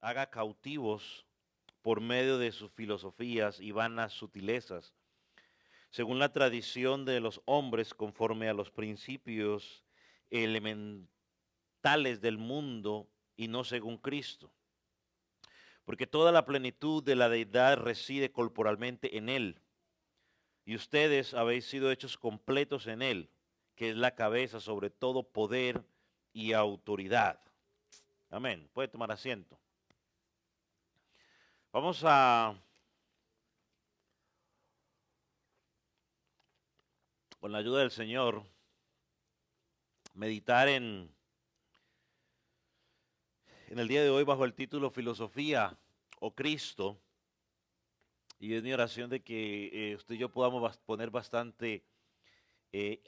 haga cautivos por medio de sus filosofías y vanas sutilezas, según la tradición de los hombres, conforme a los principios elementales del mundo y no según Cristo. Porque toda la plenitud de la deidad reside corporalmente en Él, y ustedes habéis sido hechos completos en Él, que es la cabeza sobre todo poder y autoridad. Amén. Puede tomar asiento. Vamos a, con la ayuda del Señor, meditar en el día de hoy bajo el título Filosofía o Cristo. Y es mi oración de que usted y yo podamos poner bastante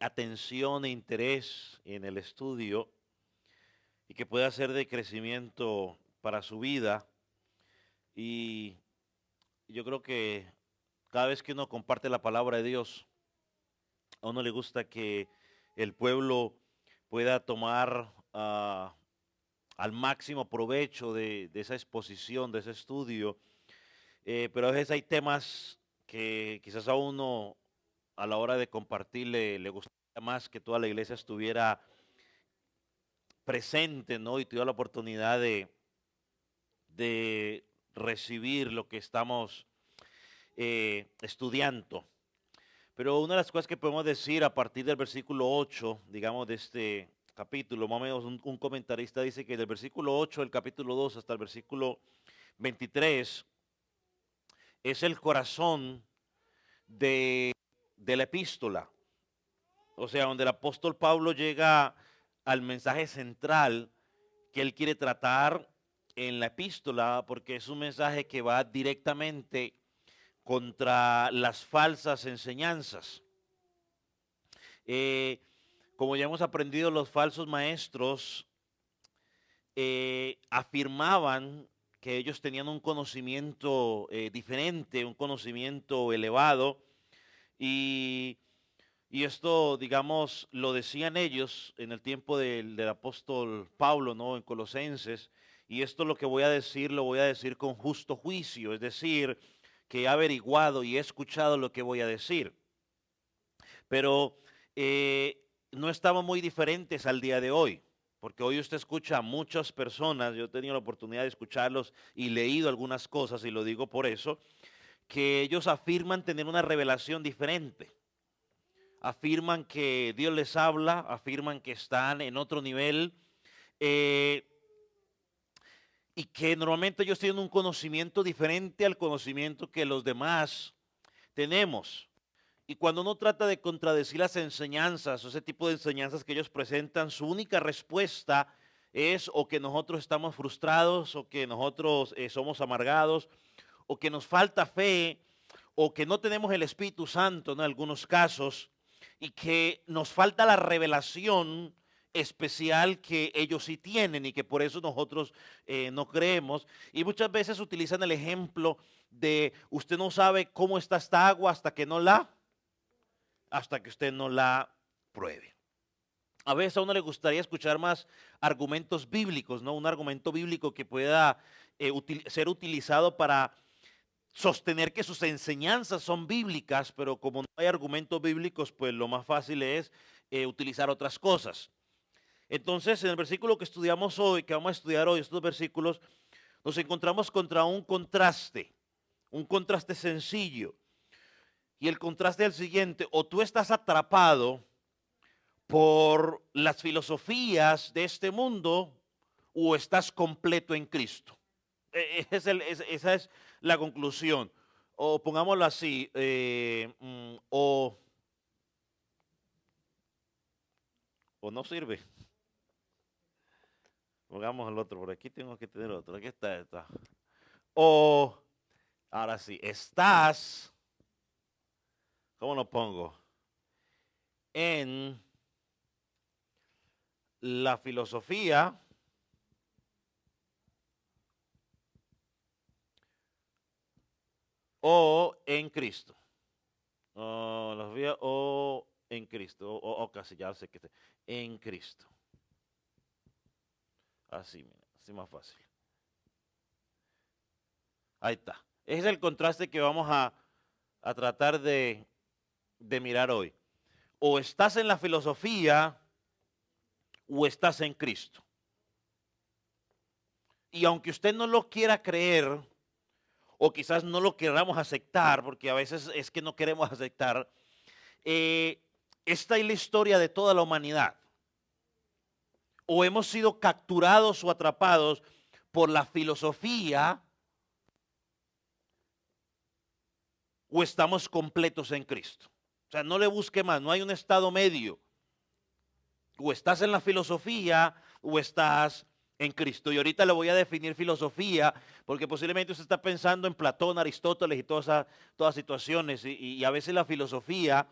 atención e interés en el estudio y que pueda ser de crecimiento para su vida. Y yo creo que cada vez que uno comparte la palabra de Dios, a uno le gusta que el pueblo pueda tomar al máximo provecho de esa exposición, de ese estudio. Pero a veces hay temas que quizás a uno a la hora de compartirle le gustaría más que toda la iglesia estuviera presente, ¿no? Y tuviera la oportunidad de recibir lo que estamos estudiando. Pero una de las cosas que podemos decir a partir del versículo 8, digamos, de este capítulo, más o menos un comentarista dice que del versículo 8 del capítulo 2 hasta el versículo 23 es el corazón de, de la epístola. O sea, donde el apóstol Pablo llega al mensaje central que él quiere tratar en la epístola, porque es un mensaje que va directamente contra las falsas enseñanzas. Eh, como ya hemos aprendido, los falsos maestros afirmaban que ellos tenían un conocimiento diferente, un conocimiento elevado, y, y esto, digamos, lo decían ellos en el tiempo del apóstol Pablo, ¿no? En Colosenses, y esto lo que voy a decir, lo voy a decir con justo juicio, es decir, que he averiguado y he escuchado lo que voy a decir. Pero no estamos muy diferentes al día de hoy, porque hoy usted escucha a muchas personas, yo he tenido la oportunidad de escucharlos y leído algunas cosas, y lo digo por eso, que ellos afirman tener una revelación diferente. Afirman que Dios les habla, afirman que están en otro nivel, eh, y que normalmente ellos tienen un conocimiento diferente al conocimiento que los demás tenemos. Y cuando uno trata de contradecir las enseñanzas o ese tipo de enseñanzas que ellos presentan, su única respuesta es o que nosotros estamos frustrados, o que nosotros somos amargados, o que nos falta fe, o que no tenemos el Espíritu Santo, ¿no? En algunos casos, y que nos falta la revelación especial que ellos sí tienen y que por eso nosotros no creemos. Y muchas veces utilizan el ejemplo de usted no sabe cómo está esta agua hasta que usted no la pruebe. A veces a uno le gustaría escuchar más argumentos bíblicos, ¿no? Un argumento bíblico que pueda ser utilizado para sostener que sus enseñanzas son bíblicas, pero como no hay argumentos bíblicos, pues lo más fácil es utilizar otras cosas. Entonces, en el versículo que estudiamos hoy, que vamos a estudiar hoy, estos versículos, nos encontramos contra un contraste sencillo. Y el contraste es el siguiente: o tú estás atrapado por las filosofías de este mundo, o estás completo en Cristo. Esa es la conclusión. O pongámoslo así, o no sirve. Pongamos el otro, por aquí tengo que tener otro. Aquí está. O, ahora sí, estás, ¿cómo lo pongo? En la filosofía o en Cristo. O la filosofía o en Cristo. O casi ya sé que está. En Cristo. Así, mira, así más fácil. Ahí está. Ese es el contraste que vamos a tratar de mirar hoy. O estás en la filosofía o estás en Cristo. Y aunque usted no lo quiera creer, o quizás no lo queramos aceptar, porque a veces es que no queremos aceptar, esta es la historia de toda la humanidad. O hemos sido capturados o atrapados por la filosofía, o estamos completos en Cristo. O sea, no le busque más, no hay un estado medio. O estás en la filosofía o estás en Cristo. Y ahorita le voy a definir filosofía, porque posiblemente usted está pensando en Platón, Aristóteles y todas situaciones. Y a veces la filosofía,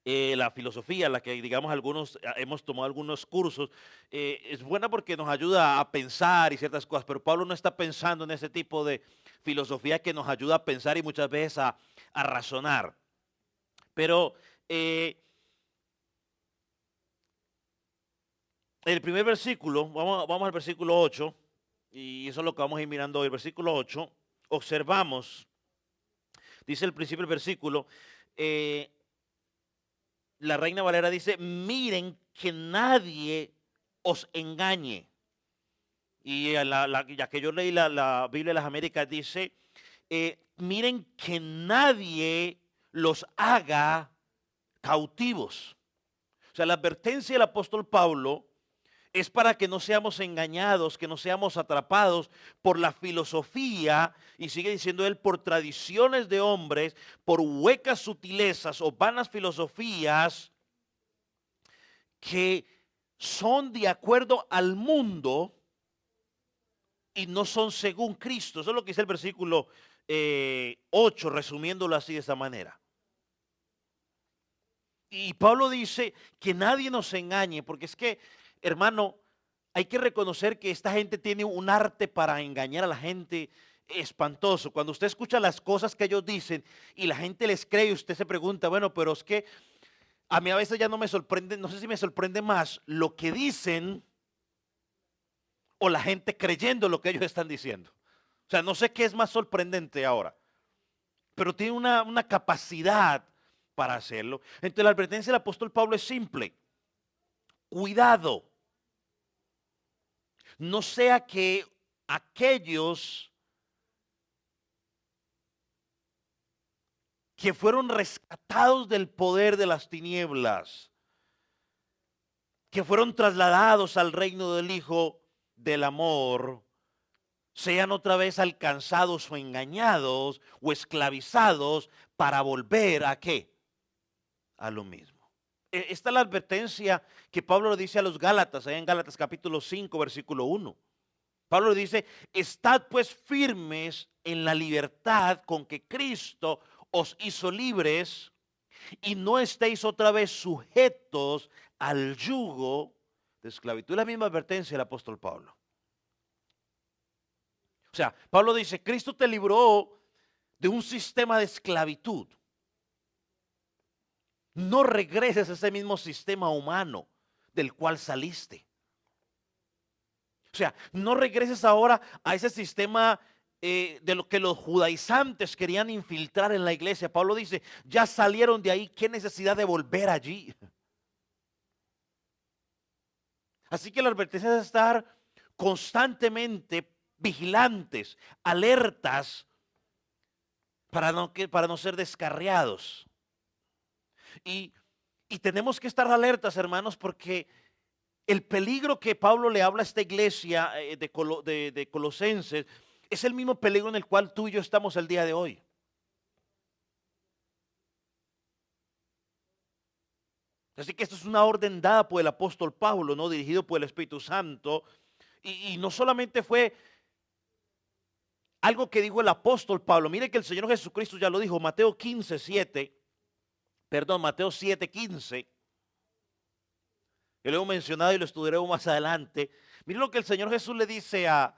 la que digamos algunos hemos tomado algunos cursos, es buena porque nos ayuda a pensar y ciertas cosas, pero Pablo no está pensando en ese tipo de filosofía que nos ayuda a pensar y muchas veces a razonar. Pero el primer versículo, vamos al versículo 8, y eso es lo que vamos a ir mirando hoy. El versículo 8, observamos, dice el principio del versículo, la Reina Valera dice, miren que nadie os engañe. Y ya que yo leí la Biblia de las Américas, dice, miren que nadie los haga cautivos. O sea, la advertencia del apóstol Pablo es para que no seamos engañados, que no seamos atrapados por la filosofía, y sigue diciendo él, por tradiciones de hombres, por huecas sutilezas o vanas filosofías que son de acuerdo al mundo y no son según Cristo. Eso es lo que dice el versículo 8, resumiéndolo así de esa manera. Y Pablo dice que nadie nos engañe, porque es que, hermano, hay que reconocer que esta gente tiene un arte para engañar a la gente espantoso. Cuando usted escucha las cosas que ellos dicen y la gente les cree, usted se pregunta, bueno, pero es que a mí a veces ya no me sorprende, no sé si me sorprende más lo que dicen o la gente creyendo lo que ellos están diciendo. O sea, no sé qué es más sorprendente ahora, pero tiene una capacidad para hacerlo. Entonces la advertencia del apóstol Pablo es simple. Cuidado. No sea que aquellos que fueron rescatados del poder de las tinieblas, que fueron trasladados al reino del Hijo del amor, sean otra vez alcanzados o engañados o esclavizados para volver a ¿qué? A lo mismo. Esta es la advertencia que Pablo le dice a los Gálatas, allá en Gálatas capítulo 5, versículo 1. Pablo le dice, estad pues firmes en la libertad con que Cristo os hizo libres y no estéis otra vez sujetos al yugo de esclavitud. La misma advertencia del apóstol Pablo. O sea, Pablo dice, Cristo te libró de un sistema de esclavitud. No regreses a ese mismo sistema humano del cual saliste. O sea, no regreses ahora a ese sistema de lo que los judaizantes querían infiltrar en la iglesia. Pablo dice, ya salieron de ahí, ¿qué necesidad de volver allí? Así que la advertencia es estar constantemente vigilantes, alertas, para no ser descarriados. Y tenemos que estar alertas, hermanos, porque el peligro que Pablo le habla a esta iglesia de Colosenses es el mismo peligro en el cual tú y yo estamos el día de hoy. Así que esto es una orden dada por el apóstol Pablo, ¿no? Dirigido por el Espíritu Santo. Y no solamente fue algo que dijo el apóstol Pablo. Mire que el Señor Jesucristo ya lo dijo, Mateo 7:15. Yo lo he mencionado y lo estudiaremos más adelante. Mire lo que el Señor Jesús le dice a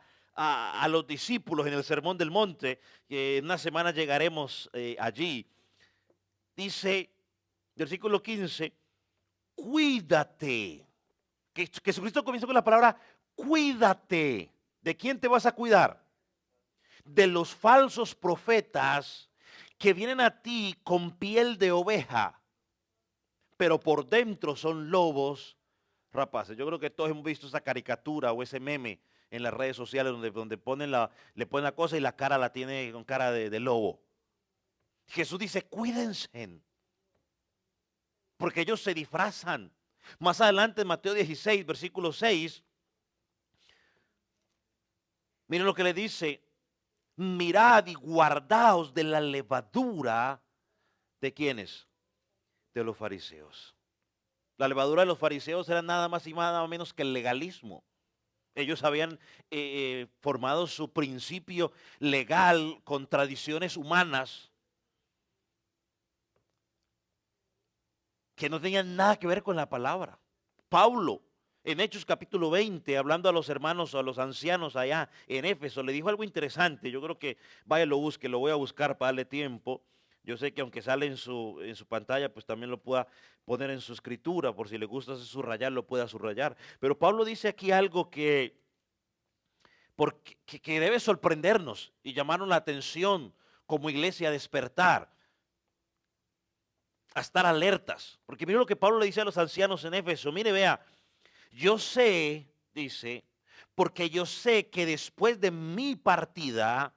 los discípulos en el Sermón del Monte, que en una semana llegaremos allí. Dice, versículo 15, cuídate. Que Jesucristo comienza con la palabra cuídate. ¿De quién te vas a cuidar? de los falsos profetas que vienen a ti con piel de oveja, pero por dentro son lobos rapaces. Yo creo que todos hemos visto esa caricatura o ese meme en las redes sociales donde le ponen la cosa y la cara la tiene con cara de lobo. Jesús dice, cuídense, porque ellos se disfrazan. Más adelante en Mateo 16, versículo 6, miren lo que le dice, mirad y guardaos de la levadura de ¿quiénes? De los fariseos. La levadura de los fariseos era nada más y nada menos que el legalismo. Ellos habían formado su principio legal con tradiciones humanas que no tenían nada que ver con la palabra. Pablo, en Hechos capítulo 20, hablando a los hermanos o a los ancianos allá en Éfeso, le dijo algo interesante. Yo creo que vaya, lo busque, lo voy a buscar para darle tiempo. Yo sé que aunque sale en su pantalla, pues también lo pueda poner en su escritura, por si le gusta subrayar, lo pueda subrayar. Pero Pablo dice aquí algo que debe sorprendernos y llamarnos la atención como iglesia a despertar, a estar alertas. Porque mire lo que Pablo le dice a los ancianos en Éfeso. Mire, vea, yo sé, dice, porque yo sé que después de mi partida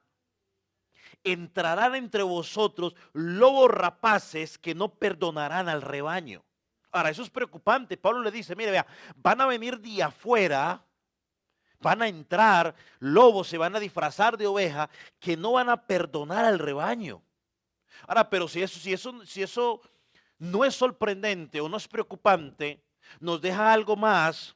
entrarán entre vosotros lobos rapaces que no perdonarán al rebaño. Ahora, eso es preocupante. Pablo le dice, mire, vea, van a venir de afuera, van a entrar lobos, se van a disfrazar de oveja, que no van a perdonar al rebaño. Ahora, pero si eso no es sorprendente o no es preocupante, nos deja algo más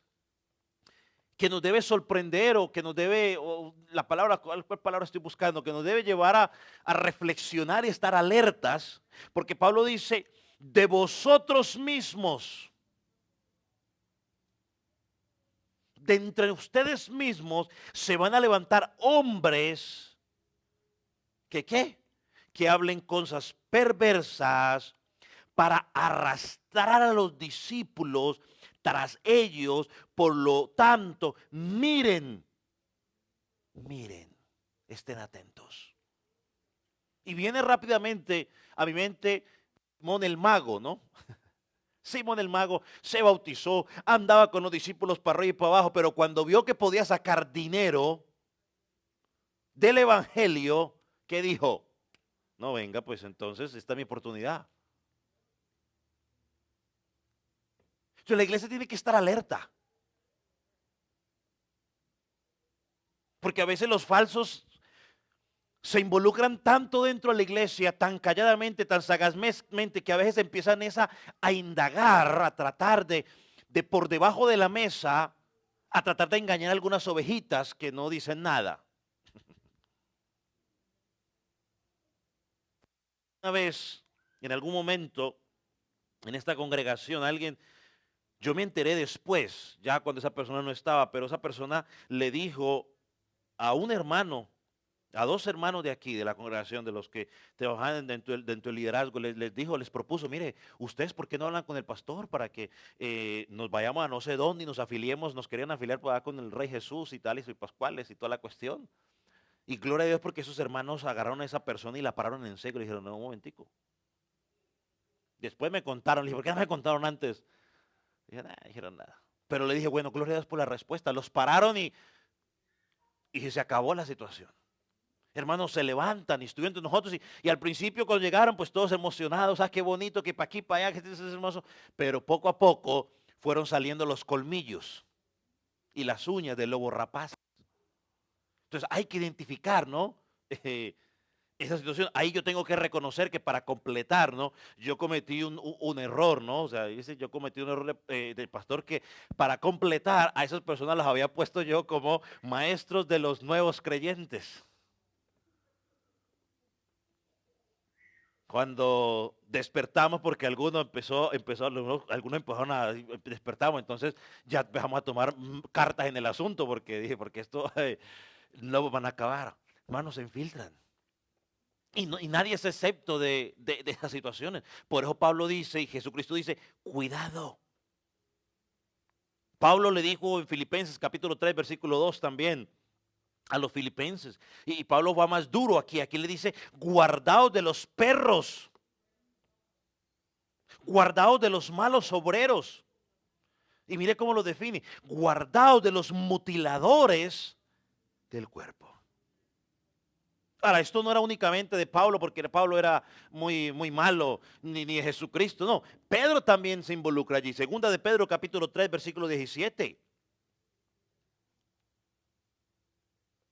que nos debe sorprender o que nos debe, o la palabra, ¿cuál palabra estoy buscando? Que nos debe llevar a reflexionar y estar alertas, porque Pablo dice, de vosotros mismos, de entre ustedes mismos, se van a levantar hombres que ¿qué? Que hablen cosas perversas para arrastrar a los discípulos tras ellos. Por lo tanto, miren, estén atentos. Y viene rápidamente a mi mente Simón el mago, ¿no? Simón el mago se bautizó, andaba con los discípulos para arriba y para abajo, pero cuando vio que podía sacar dinero del evangelio, ¿qué dijo? No, venga, pues entonces esta es mi oportunidad. Entonces la iglesia tiene que estar alerta. Porque a veces los falsos se involucran tanto dentro de la iglesia, tan calladamente, tan sagazmente, que a veces empiezan a indagar, a tratar de por debajo de la mesa, a tratar de engañar a algunas ovejitas que no dicen nada. Una vez, en algún momento, en esta congregación, yo me enteré después, ya cuando esa persona no estaba, pero esa persona le dijo a un hermano, a dos hermanos de aquí, de la congregación, de los que trabajan dentro del liderazgo, les dijo, les propuso, mire, ustedes ¿por qué no hablan con el pastor para que nos vayamos a no sé dónde y nos afiliemos? Nos querían afiliar con el Rey Jesús y tales y pascuales y toda la cuestión. Y gloria a Dios porque esos hermanos agarraron a esa persona y la pararon en seco y le dijeron, no, un momentico. Después me contaron, le dije, ¿por qué no me contaron antes? Dijeron nada. Pero le dije, bueno, gloria a Dios por la respuesta. Los pararon y se acabó la situación. Hermanos, se levantan y estuvieron entre nosotros y al principio cuando llegaron, pues todos emocionados, qué bonito, que para aquí, para allá, que es hermoso. Pero poco a poco fueron saliendo los colmillos y las uñas del lobo rapaz. Entonces hay que identificar, ¿no? Esa situación. Ahí yo tengo que reconocer que para completar, ¿no? Yo cometí un error, ¿no? O sea, yo cometí un error del pastor que para completar a esas personas las había puesto yo como maestros de los nuevos creyentes. Cuando despertamos, porque algunos empezaron a despertamos, entonces ya empezamos a tomar cartas en el asunto, porque esto no van a acabar. Hermanos, se infiltran. Y nadie es excepto de esas situaciones. Por eso Pablo dice, y Jesucristo dice, cuidado. Pablo le dijo en Filipenses capítulo 3, versículo 2 también, a los filipenses. Y Pablo va más duro aquí. Aquí le dice, guardaos de los perros, guardaos de los malos obreros. Y mire cómo lo define, guardaos de los mutiladores del cuerpo. Ahora, esto no era únicamente de Pablo, porque Pablo era muy malo, ni de Jesucristo, no. Pedro también se involucra allí. Segunda de Pedro, capítulo 3, versículo 17.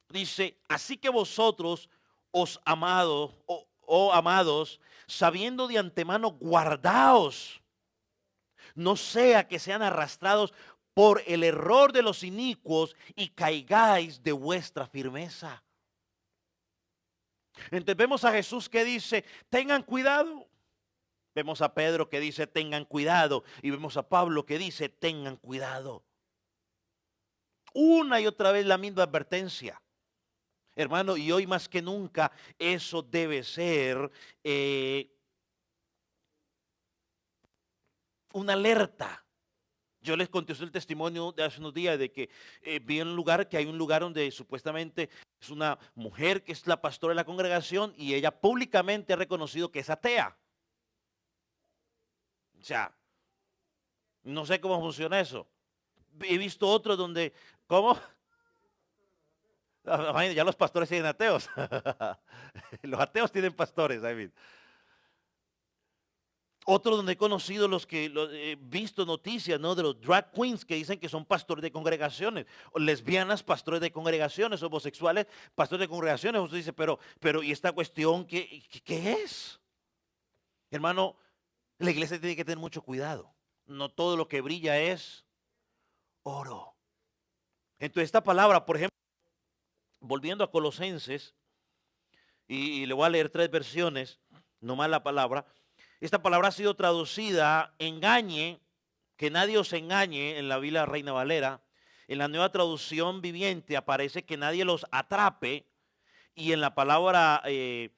Dice, así que vosotros, os amados, oh amados, sabiendo de antemano, guardaos, no sea que sean arrastrados por el error de los inicuos y caigáis de vuestra firmeza. Entonces vemos a Jesús que dice, tengan cuidado. Vemos a Pedro que dice, tengan cuidado. Y vemos a Pablo que dice, tengan cuidado. Una y otra vez la misma advertencia. Hermano, y hoy más que nunca eso debe ser una alerta. Yo les conté el testimonio de hace unos días de que vi en un lugar, que hay un lugar donde supuestamente es una mujer que es la pastora de la congregación y ella públicamente ha reconocido que es atea. O sea, no sé cómo funciona eso. He visto otros donde, ¿cómo? Ya los pastores tienen ateos. Los ateos tienen pastores, I mean. Otro donde he conocido he visto noticias, ¿no? De los drag queens que dicen que son pastores de congregaciones, o lesbianas, pastores de congregaciones, homosexuales, pastores de congregaciones. Usted dice, pero ¿y esta cuestión qué es? Hermano, la iglesia tiene que tener mucho cuidado. No todo lo que brilla es oro. Entonces esta palabra, por ejemplo, volviendo a Colosenses, y le voy a leer 3 versiones, nomás la palabra. Esta palabra ha sido traducida, engañe, que nadie os engañe, en la Biblia Reina Valera. En la Nueva Traducción Viviente aparece que nadie los atrape. Y en la palabra, en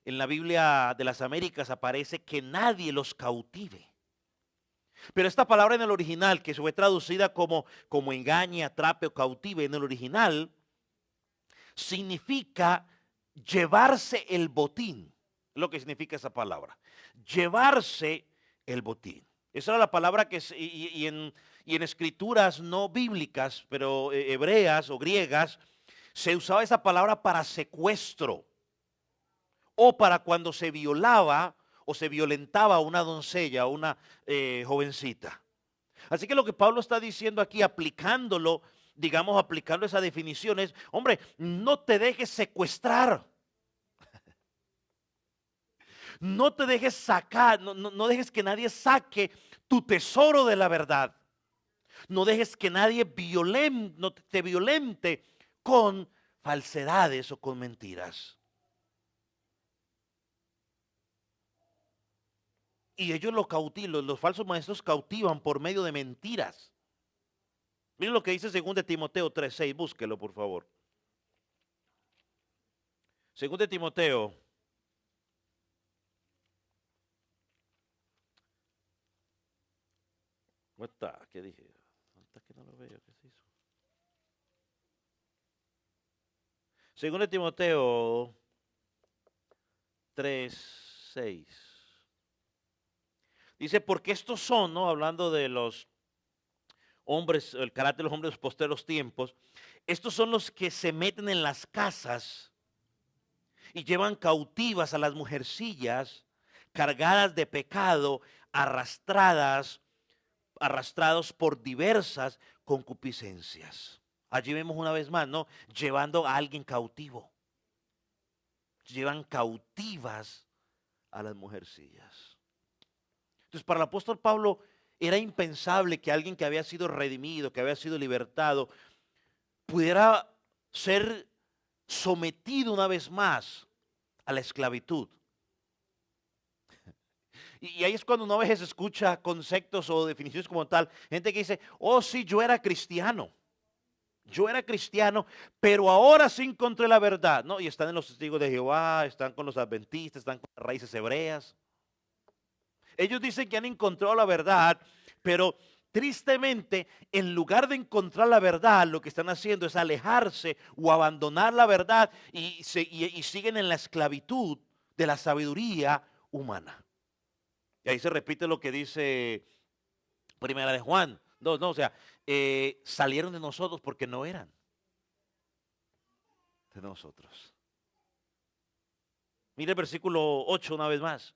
la Biblia de las Américas aparece que nadie los cautive. Pero esta palabra en el original, que fue traducida como engañe, atrape o cautive, en el original significa llevarse el botín. Lo que significa esa palabra. Llevarse el botín. Esa era la palabra que y en escrituras no bíblicas, pero hebreas o griegas, se usaba esa palabra para secuestro o para cuando se violaba o se violentaba a una doncella o una jovencita. Así que lo que Pablo está diciendo aquí, aplicándolo, digamos, aplicando esa definición es, hombre, no te dejes secuestrar. No te dejes sacar, no dejes que nadie saque tu tesoro de la verdad. No dejes que nadie te violente con falsedades o con mentiras. Y ellos lo cautivan, los falsos maestros cautivan por medio de mentiras. Miren lo que dice 2 Timoteo 3:6, búsquelo por favor. 2 Timoteo. ¿Cómo está? ¿Qué dije? ¿Hasta que no lo veo? ¿Qué se hizo? 2 Timoteo 3:6. Dice, porque estos son, ¿no? Hablando de los hombres, el carácter de los hombres de los posteros tiempos, estos son los que se meten en las casas y llevan cautivas a las mujercillas cargadas de pecado, arrastrados por diversas concupiscencias. Allí vemos una vez más, ¿no? Llevando a alguien cautivo. Llevan cautivas a las mujercillas. Entonces, para el apóstol Pablo era impensable que alguien que había sido redimido, que había sido libertado, pudiera ser sometido una vez más a la esclavitud. Y ahí es cuando uno a veces escucha conceptos o definiciones como tal, gente que dice, oh sí, yo era cristiano, pero ahora sí encontré la verdad, ¿no? Y están en los testigos de Jehová, están con los adventistas, están con las raíces hebreas. Ellos dicen que han encontrado la verdad, pero tristemente, en lugar de encontrar la verdad, lo que están haciendo es alejarse o abandonar la verdad y siguen en la esclavitud de la sabiduría humana. Y ahí se repite lo que dice Primera de Juan. No, no, o sea, salieron de nosotros porque no eran de nosotros. Mire el versículo 8 una vez más.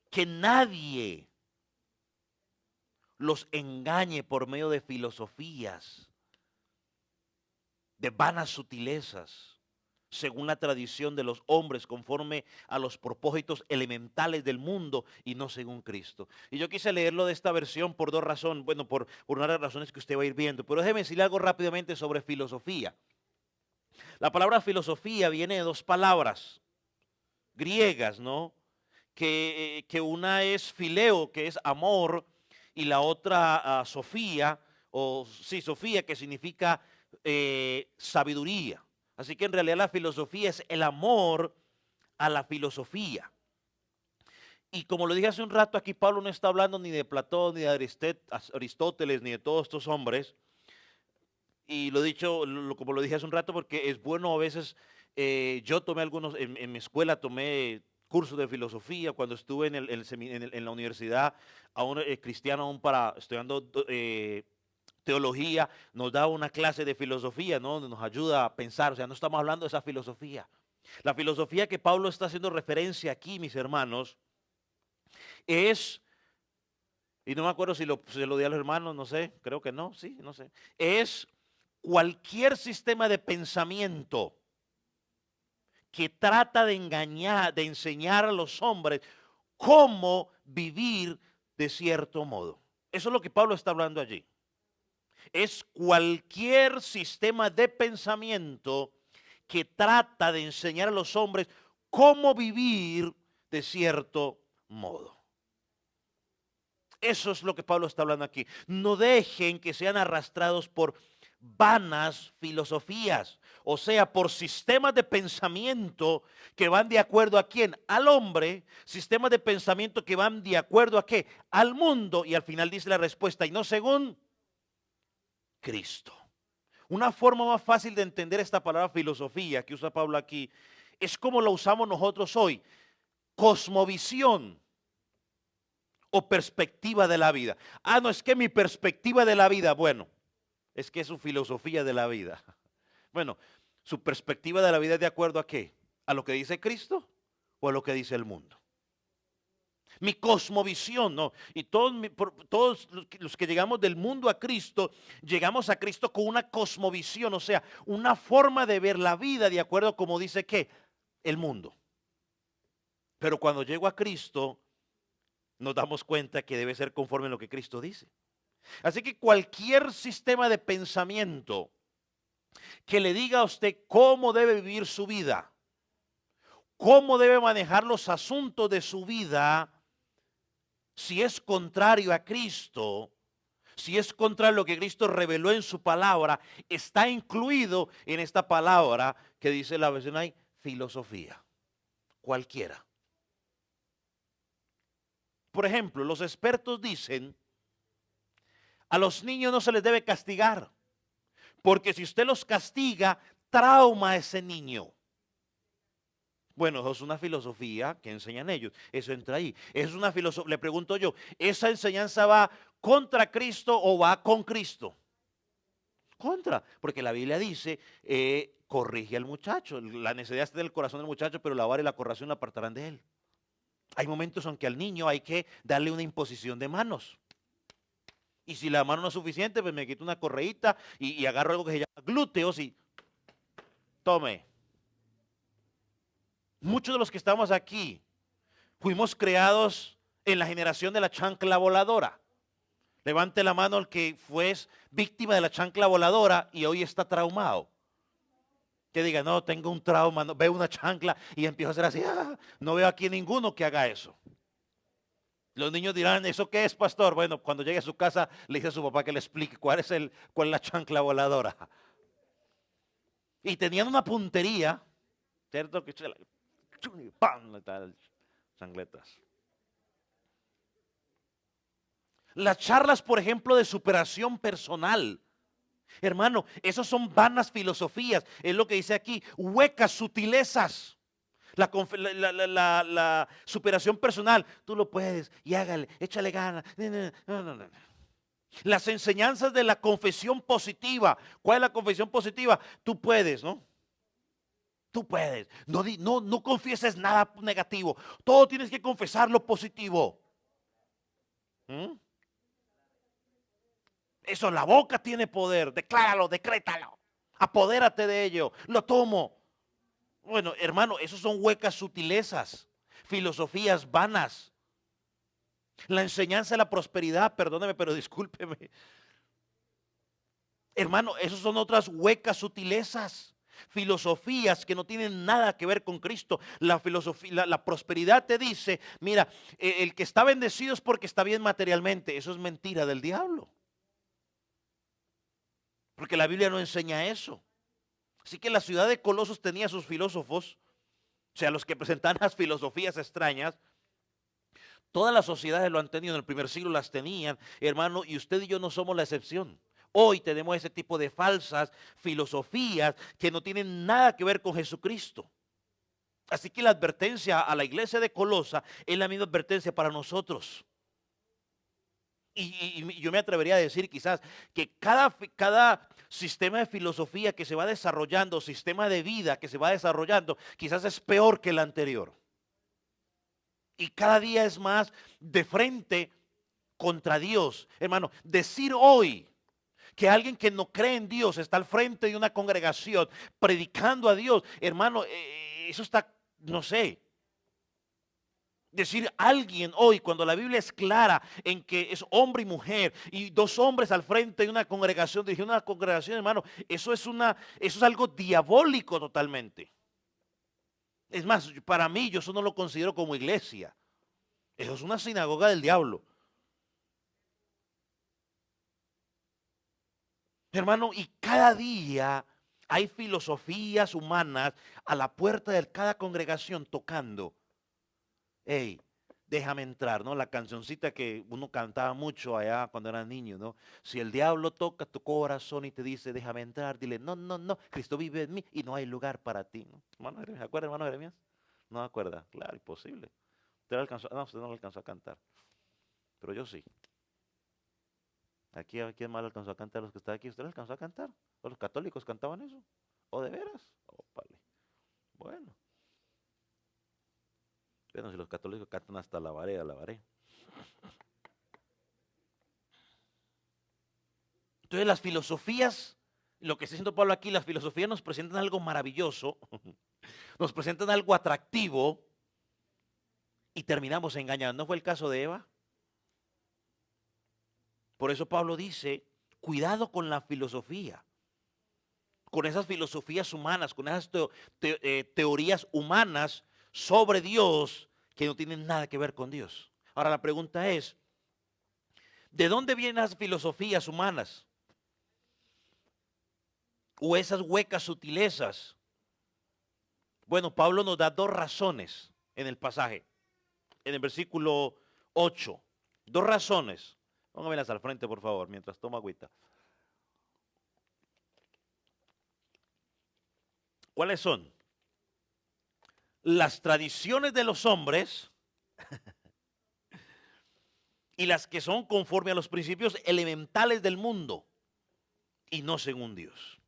Que nadie los engañe por medio de filosofías, de vanas sutilezas, según la tradición de los hombres, conforme a los propósitos elementales del mundo y no según Cristo. Y yo quise leerlo de esta versión por dos razones, bueno, por una de las razones que usted va a ir viendo, pero déjeme decirle algo rápidamente sobre filosofía. La palabra filosofía viene de dos palabras griegas, ¿no? Que una es fileo, que es amor, y la otra Sofía, o sí, Sofía, que significa sabiduría. Así que en realidad la filosofía es el amor a la filosofía. Y como lo dije hace un rato, aquí Pablo no está hablando ni de Platón, ni de Aristóteles, ni de todos estos hombres. Y lo he dicho, como lo dije hace un rato, porque es bueno a veces, yo tomé algunos, en mi escuela tomé cursos de filosofía, cuando estuve en la universidad, aún cristiano, aún para estudiando teología, nos da una clase de filosofía, ¿no? Nos ayuda a pensar, o sea, no estamos hablando de esa filosofía. La filosofía que Pablo está haciendo referencia aquí, mis hermanos, es, y no me acuerdo si se lo di a los hermanos, no sé, creo que no, sí, no sé, es cualquier sistema de pensamiento que trata de engañar, de enseñar a los hombres cómo vivir de cierto modo. Eso es lo que Pablo está hablando allí. Es cualquier sistema de pensamiento que trata de enseñar a los hombres cómo vivir de cierto modo. Eso es lo que Pablo está hablando aquí. No dejen que sean arrastrados por vanas filosofías, o sea, por sistemas de pensamiento que van de acuerdo a quién, al hombre, sistemas de pensamiento que van de acuerdo a qué, al mundo, y al final dice la respuesta, y no según Cristo. Una forma más fácil de entender esta palabra filosofía que usa Pablo aquí es como la usamos nosotros hoy, cosmovisión o perspectiva de la vida. Ah, no, es que mi perspectiva de la vida, bueno, es que es su filosofía de la vida. Bueno, su perspectiva de la vida es de acuerdo a qué, a lo que dice Cristo o a lo que dice el mundo. Mi cosmovisión, no. Y todos los que llegamos del mundo a Cristo, llegamos a Cristo con una cosmovisión, o sea, una forma de ver la vida de acuerdo a como dice que el mundo. Pero cuando llego a Cristo, nos damos cuenta que debe ser conforme a lo que Cristo dice. Así que cualquier sistema de pensamiento que le diga a usted cómo debe vivir su vida, cómo debe manejar los asuntos de su vida, si es contrario a Cristo, si es contrario a lo que Cristo reveló en su palabra, está incluido en esta palabra que dice la versión ahí, filosofía, cualquiera. Por ejemplo, los expertos dicen, a los niños no se les debe castigar, porque si usted los castiga, trauma a ese niño. Bueno, eso es una filosofía que enseñan ellos. Eso entra ahí. Es una filosofía. Le pregunto yo, ¿esa enseñanza va contra Cristo o va con Cristo? Contra, porque la Biblia dice, corrige al muchacho. La necesidad está del corazón del muchacho, pero la vara y la corrección la apartarán de él. Hay momentos en que al niño hay que darle una imposición de manos. Y si la mano no es suficiente, pues me quito una correíta y agarro algo que se llama glúteos y tome. Muchos de los que estamos aquí fuimos creados en la generación de la chancla voladora. Levante la mano el que fue víctima de la chancla voladora y hoy está traumado. Que diga, no, tengo un trauma, no, veo una chancla y empiezo a hacer así. No veo aquí ninguno que haga eso. Los niños dirán, ¿eso qué es, pastor? Bueno, cuando llegue a su casa, le dice a su papá que le explique cuál es la chancla voladora. Y tenían una puntería, ¿cierto? Que ¡pam! Chancletas. Las charlas, por ejemplo, de superación personal. Hermano, esos son vanas filosofías. Es lo que dice aquí, huecas sutilezas. La superación personal, tú lo puedes y hágale, échale ganas. No, no, no. Las enseñanzas de la confesión positiva. ¿Cuál es la confesión positiva? Tú puedes, ¿no? Tú puedes. No confieses nada negativo. Todo tienes que confesar lo positivo. ¿Mm? Eso, la boca tiene poder. Decláralo, decrétalo. Apodérate de ello. Lo tomo. Bueno, hermano, esos son huecas sutilezas, filosofías vanas. La enseñanza de la prosperidad, perdóneme, pero discúlpeme. Hermano, esos son otras huecas sutilezas, filosofías que no tienen nada que ver con Cristo. La filosofía, la prosperidad te dice, mira, el que está bendecido es porque está bien materialmente. Eso es mentira del diablo. Porque la Biblia no enseña eso. Así que la ciudad de Colosos tenía sus filósofos, o sea, los que presentaban las filosofías extrañas. Todas las sociedades lo han tenido, en el primer siglo las tenían, hermano, y usted y yo no somos la excepción. Hoy tenemos ese tipo de falsas filosofías que no tienen nada que ver con Jesucristo. Así que la advertencia a la iglesia de Colosa es la misma advertencia para nosotros. Y yo me atrevería a decir quizás que cada sistema de filosofía que se va desarrollando, sistema de vida que se va desarrollando, quizás es peor que el anterior. Y cada día es más de frente contra Dios. Hermano, decir hoy que alguien que no cree en Dios está al frente de una congregación predicando a Dios, hermano, eso está, no sé. Decir alguien hoy, cuando la Biblia es clara en que es hombre y mujer y dos hombres al frente de una congregación, dirigiendo una congregación, hermano, eso es algo diabólico totalmente. Es más, para mí, yo eso no lo considero como iglesia. Eso es una sinagoga del diablo. Hermano, y cada día hay filosofías humanas a la puerta de cada congregación tocando. Hey, déjame entrar, ¿no? La cancioncita que uno cantaba mucho allá cuando era niño, ¿no? Si el diablo toca tu corazón y te dice, déjame entrar, dile, no, no, no, Cristo vive en mí y no hay lugar para ti, ¿no? Hermano Jeremías, ¿se acuerda, hermano Jeremías? No me acuerda, claro, imposible. Usted no lo alcanzó a cantar, pero yo sí. Aquí, ¿quién más alcanzó a cantar? Los que están aquí, ¿usted lo alcanzó a cantar? ¿O los católicos cantaban eso? ¿O de veras? Ópale. Bueno, bueno, si los católicos cantan hasta la varé. Entonces las filosofías, lo que está diciendo Pablo aquí, las filosofías nos presentan algo maravilloso, nos presentan algo atractivo y terminamos engañando. ¿No fue el caso de Eva? Por eso Pablo dice, cuidado con la filosofía, con esas filosofías humanas, con esas teorías humanas sobre Dios que no tienen nada que ver con Dios. Ahora la pregunta es, ¿de dónde vienen las filosofías humanas? O esas huecas sutilezas. Bueno, Pablo nos da dos razones en el pasaje, en el versículo 8. Dos razones. Póngamelas al frente, por favor, mientras tomo agüita. ¿Cuáles son? Las tradiciones de los hombres y las que son conforme a los principios elementales del mundo y no según Dios.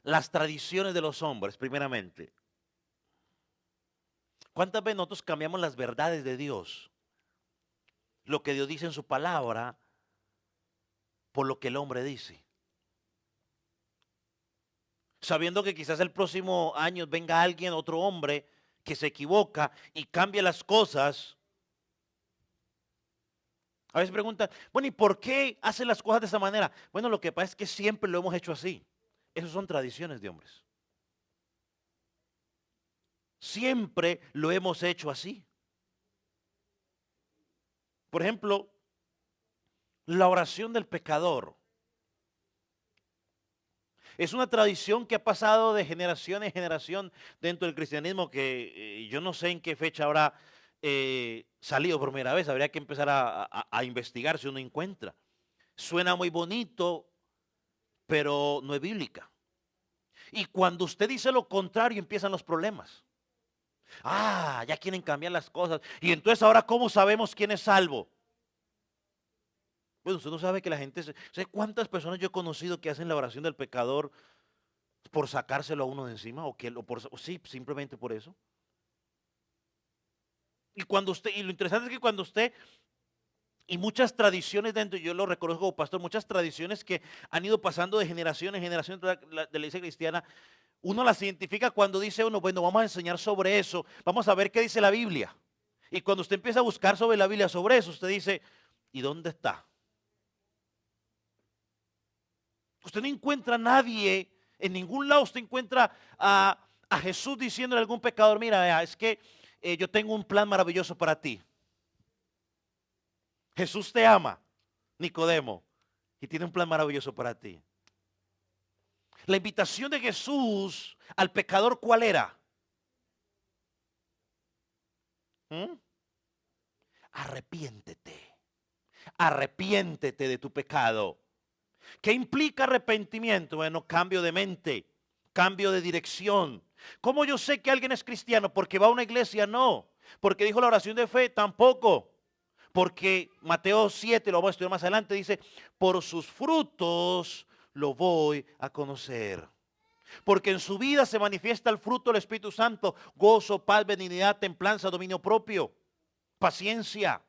Las tradiciones de los hombres, primeramente. ¿Cuántas veces nosotros cambiamos las verdades de Dios? Lo que Dios dice en su palabra por lo que el hombre dice. Sabiendo que quizás el próximo año venga alguien, otro hombre, que se equivoca y cambia las cosas. A veces preguntan, bueno, ¿y por qué hacen las cosas de esa manera? Bueno, lo que pasa es que siempre lo hemos hecho así. Esas son tradiciones de hombres. Siempre lo hemos hecho así. Por ejemplo, la oración del pecador. Es una tradición que ha pasado de generación en generación dentro del cristianismo que yo no sé en qué fecha habrá salido por primera vez, habría que empezar a investigar si uno encuentra. Suena muy bonito, pero no es bíblica. Y cuando usted dice lo contrario, empiezan los problemas. Ah, ya quieren cambiar las cosas. Y entonces ahora, ¿cómo sabemos quién es salvo? Bueno, usted no sabe que la gente, ¿sabe cuántas personas yo he conocido que hacen la oración del pecador por sacárselo a uno de encima? O sí, simplemente por eso. Y lo interesante es que cuando usted, y muchas tradiciones dentro, yo lo reconozco como pastor, muchas tradiciones que han ido pasando de generación en generación de la iglesia cristiana, uno las identifica cuando dice uno, bueno, vamos a enseñar sobre eso, vamos a ver qué dice la Biblia. Y cuando usted empieza a buscar sobre la Biblia, sobre eso, usted dice, ¿y dónde está? Usted no encuentra a nadie, en ningún lado usted encuentra a Jesús diciéndole a algún pecador, mira, vea, es que yo tengo un plan maravilloso para ti. Jesús te ama, Nicodemo, y tiene un plan maravilloso para ti. La invitación de Jesús al pecador, ¿cuál era? ¿Mm? Arrepiéntete. Arrepiéntete de tu pecado. ¿Qué implica arrepentimiento? Bueno, cambio de mente, cambio de dirección. ¿Cómo yo sé que alguien es cristiano? ¿Porque va a una iglesia? No. ¿Porque dijo la oración de fe? Tampoco. Porque Mateo 7, lo vamos a estudiar más adelante, dice, por sus frutos lo voy a conocer. Porque en su vida se manifiesta el fruto del Espíritu Santo: gozo, paz, benignidad, templanza, dominio propio, paciencia.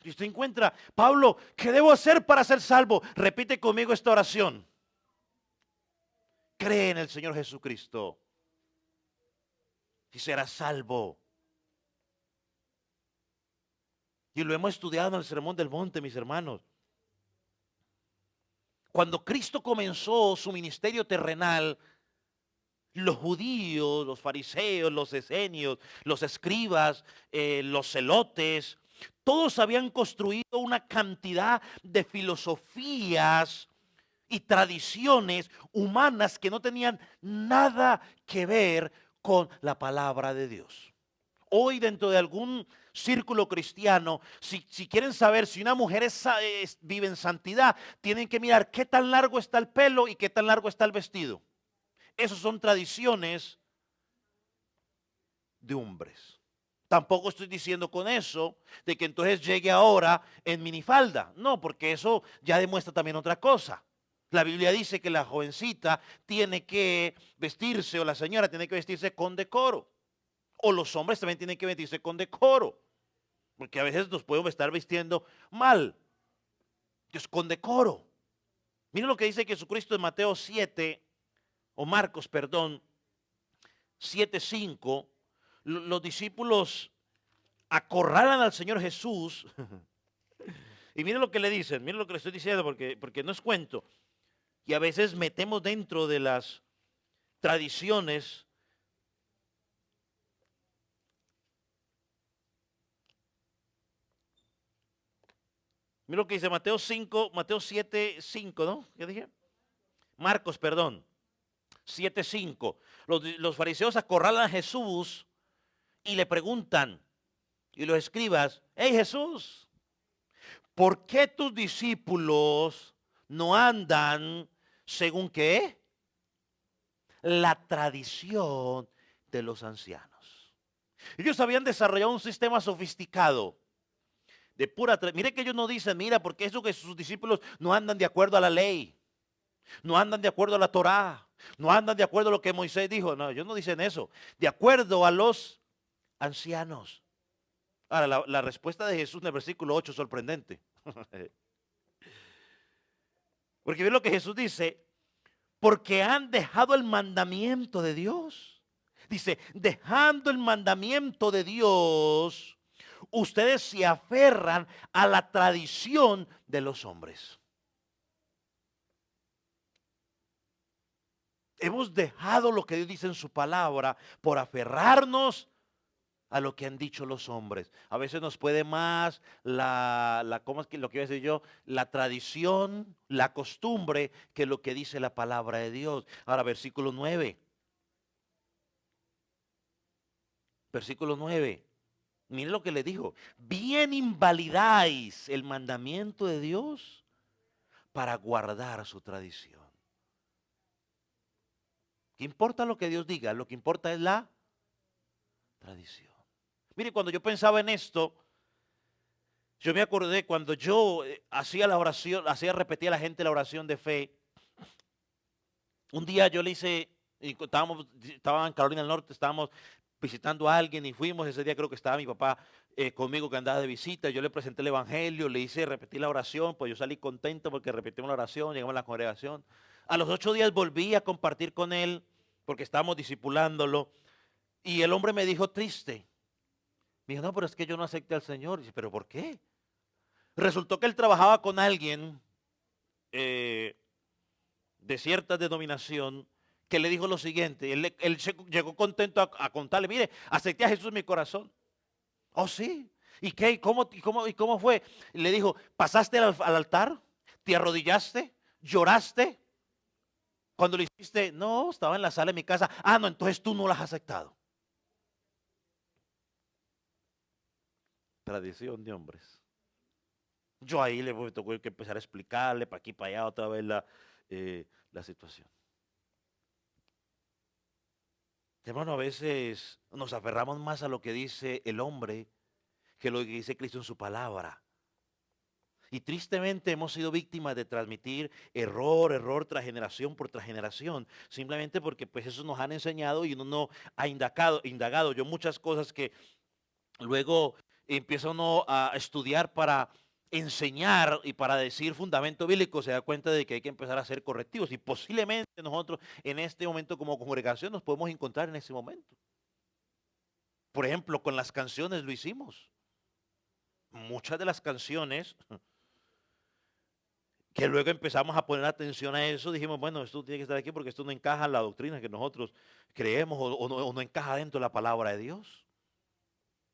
Y usted encuentra, Pablo, ¿qué debo hacer para ser salvo? Repite conmigo esta oración. Cree en el Señor Jesucristo y serás salvo. Y lo hemos estudiado en el Sermón del Monte, mis hermanos. Cuando Cristo comenzó su ministerio terrenal, los judíos, los fariseos, los esenios, los escribas, los celotes, todos habían construido una cantidad de filosofías y tradiciones humanas que no tenían nada que ver con la palabra de Dios. Hoy, dentro de algún círculo cristiano, si quieren saber si una mujer vive en santidad, tienen que mirar qué tan largo está el pelo y qué tan largo está el vestido. Esas son tradiciones de hombres. Tampoco estoy diciendo con eso de que entonces llegue ahora en minifalda. No, porque eso ya demuestra también otra cosa. La Biblia dice que la jovencita tiene que vestirse, o la señora tiene que vestirse con decoro. O los hombres también tienen que vestirse con decoro. Porque a veces nos podemos estar vistiendo mal. Dios, con decoro. Miren lo que dice Jesucristo en Mateo 7, o Marcos, perdón, 7:5. Los discípulos acorralan al Señor Jesús. Y miren lo que le dicen, miren lo que le estoy diciendo, porque no es cuento. Y a veces metemos dentro de las tradiciones Mira lo que dice Mateo 5, Mateo 7, 5, ¿no? ¿Qué dije? Marcos, perdón, 7, 5. Los fariseos acorralan a Jesús y le preguntan, y los escribas, hey Jesús, ¿por qué tus discípulos no andan según qué? La tradición de los ancianos. Ellos habían desarrollado un sistema sofisticado de pura. Mire que ellos no dicen, mira, porque eso que sus discípulos no andan de acuerdo a la ley, no andan de acuerdo a la Torá, no andan de acuerdo a lo que Moisés dijo. No, ellos no dicen eso. De acuerdo a los ancianos. Ahora, la respuesta de Jesús en el versículo 8 es sorprendente. Porque ve lo que Jesús dice, porque han dejado el mandamiento de Dios. Dice, dejando el mandamiento de Dios, ustedes se aferran a la tradición de los hombres. Hemos dejado lo que Dios dice en su palabra por aferrarnos a lo que han dicho los hombres. A veces nos puede más ¿cómo es que lo que iba a decir yo? La tradición, la costumbre, que lo que dice la palabra de Dios. Ahora, versículo 9. Versículo 9. Mire lo que le dijo. Bien invalidáis el mandamiento de Dios para guardar su tradición. ¿Qué importa lo que Dios diga? Lo que importa es la tradición. Mire, cuando yo pensaba en esto, yo me acordé cuando yo hacía la oración, repetía a la gente la oración de fe. Un día yo le hice, estaba en Carolina del Norte, estábamos visitando a alguien y fuimos, ese día creo que estaba mi papá conmigo que andaba de visita, yo le presenté el evangelio, le hice repetir la oración, pues yo salí contento porque repetimos la oración, llegamos a la congregación. A los 8 días volví a compartir con él porque estábamos discipulándolo y el hombre me dijo triste. Me dijo, no, pero es que yo no acepté al Señor. Y dice, ¿pero por qué? Resultó que él trabajaba con alguien eh, de cierta denominación que le dijo lo siguiente, él llegó contento a contarle, mire, acepté a Jesús en mi corazón. Oh, sí. ¿Y qué? ¿Y cómo fue? Le dijo, ¿pasaste al altar? ¿Te arrodillaste? ¿Lloraste? Cuando lo hiciste, no, estaba en la sala de mi casa. Ah, no, entonces tú no las has aceptado. Tradición de hombres. Yo ahí le tocó que empezar a explicarle para aquí, para allá, otra vez la situación. Hermano, a veces nos aferramos más a lo que dice el hombre que lo que dice Cristo en su palabra. Y tristemente hemos sido víctimas de transmitir error tras generación por tras generación, simplemente porque pues eso nos han enseñado y uno no ha indagado. Yo muchas cosas que luego empieza uno a estudiar para enseñar y para decir fundamento bíblico, se da cuenta de que hay que empezar a ser correctivos y posiblemente nosotros en este momento como congregación nos podemos encontrar en ese momento. Por ejemplo, con las canciones lo hicimos. Muchas de las canciones que luego empezamos a poner atención a eso, dijimos, bueno, esto tiene que estar aquí porque esto no encaja en la doctrina que nosotros creemos o no encaja dentro de la palabra de Dios.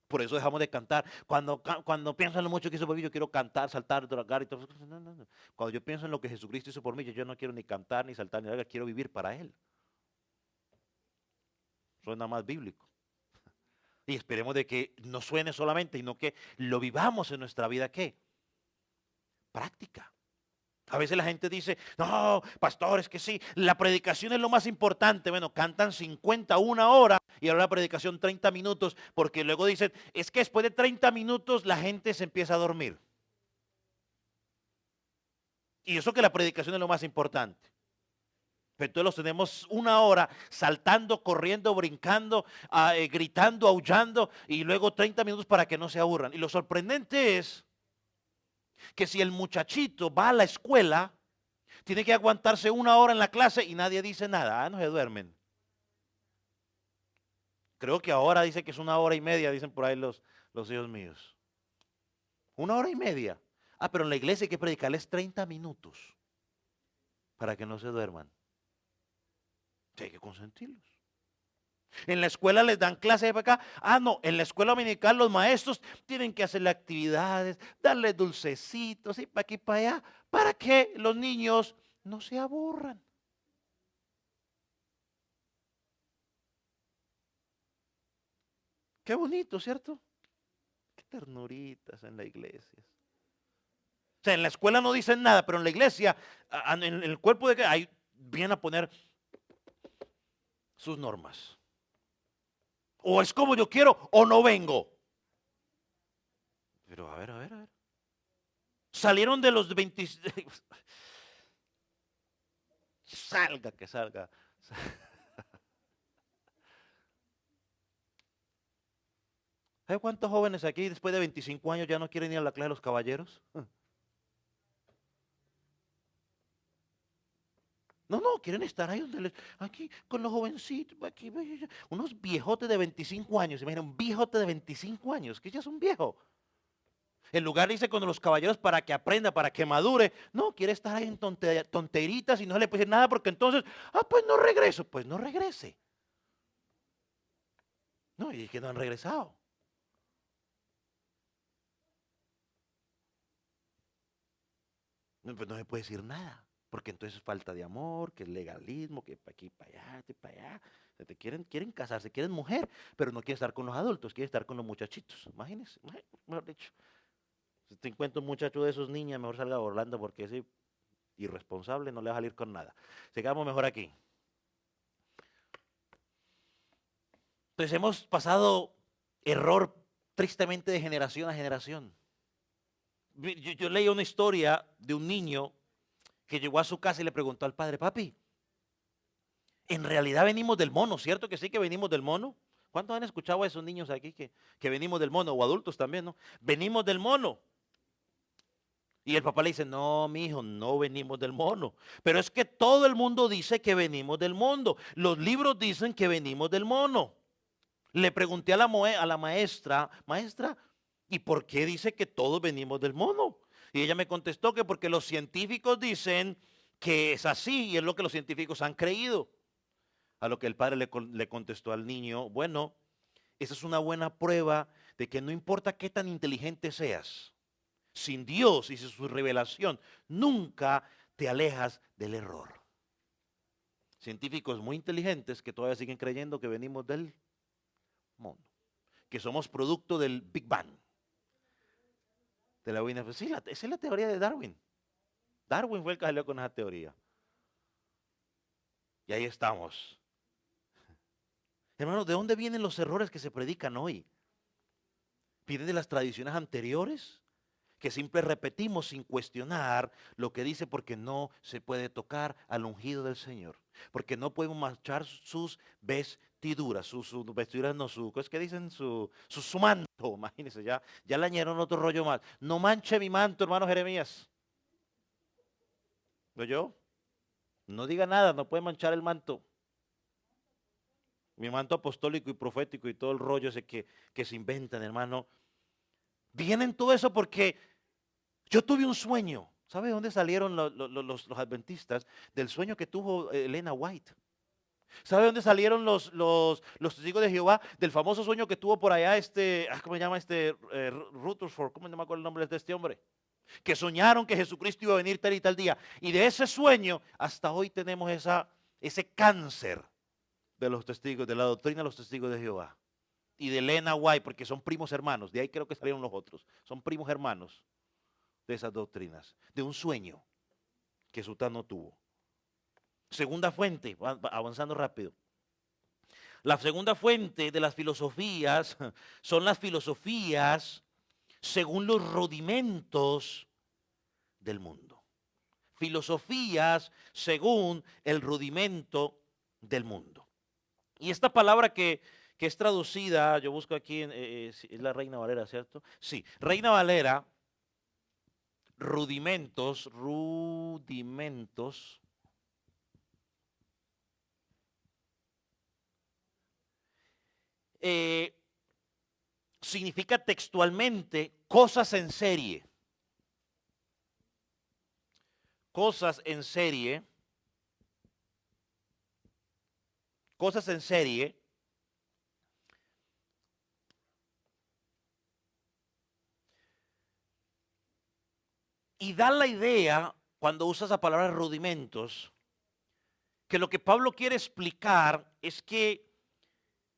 Por eso dejamos de cantar. Cuando pienso en lo mucho que hizo por mí, yo quiero cantar, saltar, drogar y todo. No, no, no. Cuando yo pienso en lo que Jesucristo hizo por mí, yo no quiero ni cantar, ni saltar, ni drogar, quiero vivir para Él. Suena más bíblico. Y esperemos de que no suene solamente, sino que lo vivamos en nuestra vida, ¿qué? Práctica. A veces la gente dice, no, pastor, es que sí, la predicación es lo más importante. Bueno, cantan 50, una hora y ahora la predicación 30 minutos, porque luego dicen, es que después de 30 minutos la gente se empieza a dormir. Y eso que la predicación es lo más importante. Pero entonces los tenemos una hora saltando, corriendo, brincando, gritando, aullando y luego 30 minutos para que no se aburran. Y lo sorprendente es que si el muchachito va a la escuela, tiene que aguantarse una hora en la clase y nadie dice nada. Ah, no se duermen. Creo que ahora dice que es una hora y media, dicen por ahí los hijos míos. Una hora y media. Ah, pero en la iglesia hay que predicarles 30 minutos para que no se duerman. Hay que consentirlos. En la escuela les dan clases para acá. Ah, no, en la escuela dominical los maestros tienen que hacerle actividades, darle dulcecitos y para aquí y para allá, para que los niños no se aburran. Qué bonito, ¿cierto? Qué ternuritas en la iglesia. O sea, en la escuela no dicen nada, pero en la iglesia, en el cuerpo de que ahí vienen a poner sus normas. O es como yo quiero o no vengo. Pero a ver, a ver, a ver. Salieron de los 20. Salga, que salga. ¿Sabe cuántos jóvenes aquí después de 25 años ya no quieren ir a la clase de los caballeros? No, no, quieren estar ahí donde aquí con los jovencitos, aquí, unos viejotes de 25 años. Imagina, un viejote de 25 años, que ya es un viejo. En lugar dice con los caballeros para que aprenda, para que madure. No, quiere estar ahí en tonteritas y no le puede decir nada porque entonces, pues no regreso. Pues no regrese. No, y es que no han regresado. No, pues no me puede decir nada. Porque entonces es falta de amor, que es legalismo, que para aquí, para allá. Quieren casarse, quieren mujer, pero no quieren estar con los adultos, quieren estar con los muchachitos. Imagínense, mejor dicho. Si te encuentras un muchacho de esos niñas, mejor salga volando porque ese irresponsable no le va a salir con nada. Sigamos mejor aquí. Entonces hemos pasado error tristemente de generación a generación. Yo leí una historia de un niño que llegó a su casa y le preguntó al padre, papi, en realidad venimos del mono, ¿cierto que sí que venimos del mono? ¿Cuántos han escuchado a esos niños aquí que venimos del mono? O adultos también, ¿no? Venimos del mono. Y el papá le dice, no, mi hijo, no venimos del mono. Pero es que todo el mundo dice que venimos del mundo. Los libros dicen que venimos del mono. Le pregunté a la maestra, maestra, ¿y por qué dice que todos venimos del mono? Y ella me contestó que porque los científicos dicen que es así y es lo que los científicos han creído. A lo que el padre le contestó al niño, bueno, esa es una buena prueba de que no importa qué tan inteligente seas, sin Dios y sin su revelación, nunca te alejas del error. Científicos muy inteligentes que todavía siguen creyendo que venimos del mundo, que somos producto del Big Bang, de la Biblia. Sí, esa es la teoría de Darwin. Darwin fue el que salió con esa teoría. Y ahí estamos. Hermanos, ¿de dónde vienen los errores que se predican hoy? ¿Vienen de las tradiciones anteriores? Que siempre repetimos sin cuestionar lo que dice, porque no se puede tocar al ungido del Señor, porque no podemos manchar sus vestiduras, sus vestiduras no, es que dicen su manto, imagínense, ya le añadieron otro rollo más. No manche mi manto, hermano Jeremías. ¿Lo yo? No diga nada, no puede manchar el manto. Mi manto apostólico y profético y todo el rollo ese que se inventan, hermano. Vienen todo eso porque yo tuve un sueño. ¿Sabe dónde salieron los adventistas? Del sueño que tuvo Elena White. ¿Sabe dónde salieron los testigos de Jehová? Del famoso sueño que tuvo por allá ¿cómo se llama Rutherford? ¿Cómo no me acuerdo el nombre de este hombre? Que soñaron que Jesucristo iba a venir tal y tal día. Y de ese sueño hasta hoy tenemos ese cáncer de los testigos, de la doctrina de los testigos de Jehová. Y de Elena White, porque son primos hermanos. De ahí creo que salieron los otros. Son primos hermanos de esas doctrinas, de un sueño que Sutano tuvo. Segunda fuente, avanzando rápido. La segunda fuente de las filosofías son las filosofías según los rudimentos del mundo. Filosofías según el rudimento del mundo. Y esta palabra que es traducida, yo busco aquí, es la Reina Valera, ¿cierto? Sí, Reina Valera, rudimentos, eh, significa textualmente cosas en serie. Cosas en serie. Cosas en serie. Y da la idea, cuando usa esa palabra rudimentos, que lo que Pablo quiere explicar es que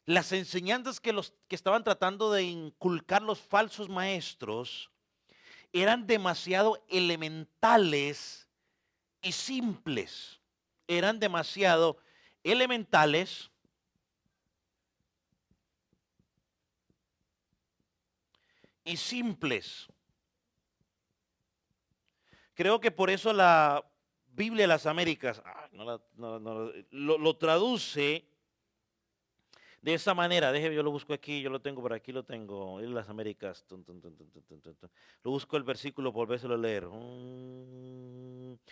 las enseñanzas que estaban tratando de inculcar los falsos maestros eran demasiado elementales y simples. Eran demasiado elementales y simples. Creo que por eso la Biblia de las Américas lo traduce de esa manera. Déjeme, yo lo busco aquí, yo lo tengo por aquí, lo tengo. En las Américas. Lo busco el versículo por verse a leer.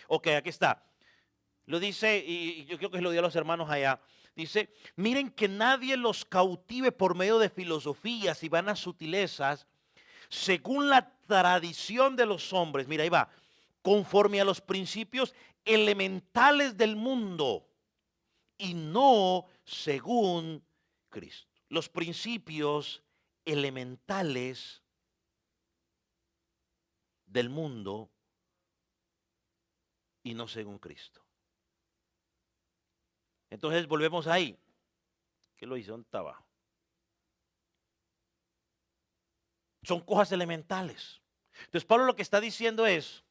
Ok, aquí está. Lo dice, y yo creo que lo dio a los hermanos allá. Dice, miren que nadie los cautive por medio de filosofías y vanas sutilezas, según la tradición de los hombres. Mira, ahí va. Conforme a los principios elementales del mundo y no según Cristo. Los principios elementales del mundo y no según Cristo. Entonces volvemos ahí. ¿Qué lo hizo? ¿Dónde estaba? Son cosas elementales. Entonces Pablo lo que está diciendo es,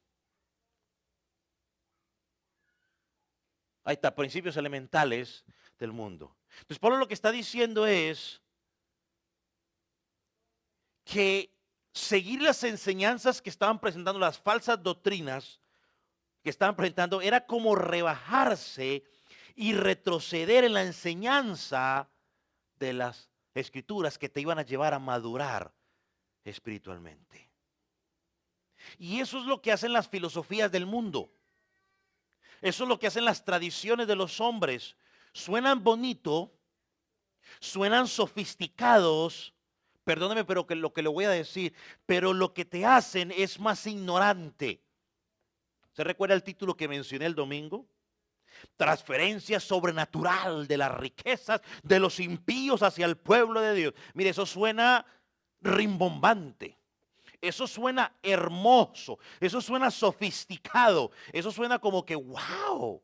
ahí está, principios elementales del mundo. Entonces Pablo lo que está diciendo es que seguir las enseñanzas que estaban presentando, las falsas doctrinas que estaban presentando, era como rebajarse y retroceder en la enseñanza de las escrituras que te iban a llevar a madurar espiritualmente. Y eso es lo que hacen las filosofías del mundo. Eso es lo que hacen las tradiciones de los hombres. Suenan bonito, suenan sofisticados, perdóneme, pero que lo que le voy a decir, pero lo que te hacen es más ignorante. ¿Se recuerda el título que mencioné el domingo? Transferencia sobrenatural de las riquezas de los impíos hacia el pueblo de Dios. Mire, eso suena rimbombante. Eso suena hermoso, eso suena sofisticado, eso suena como que wow.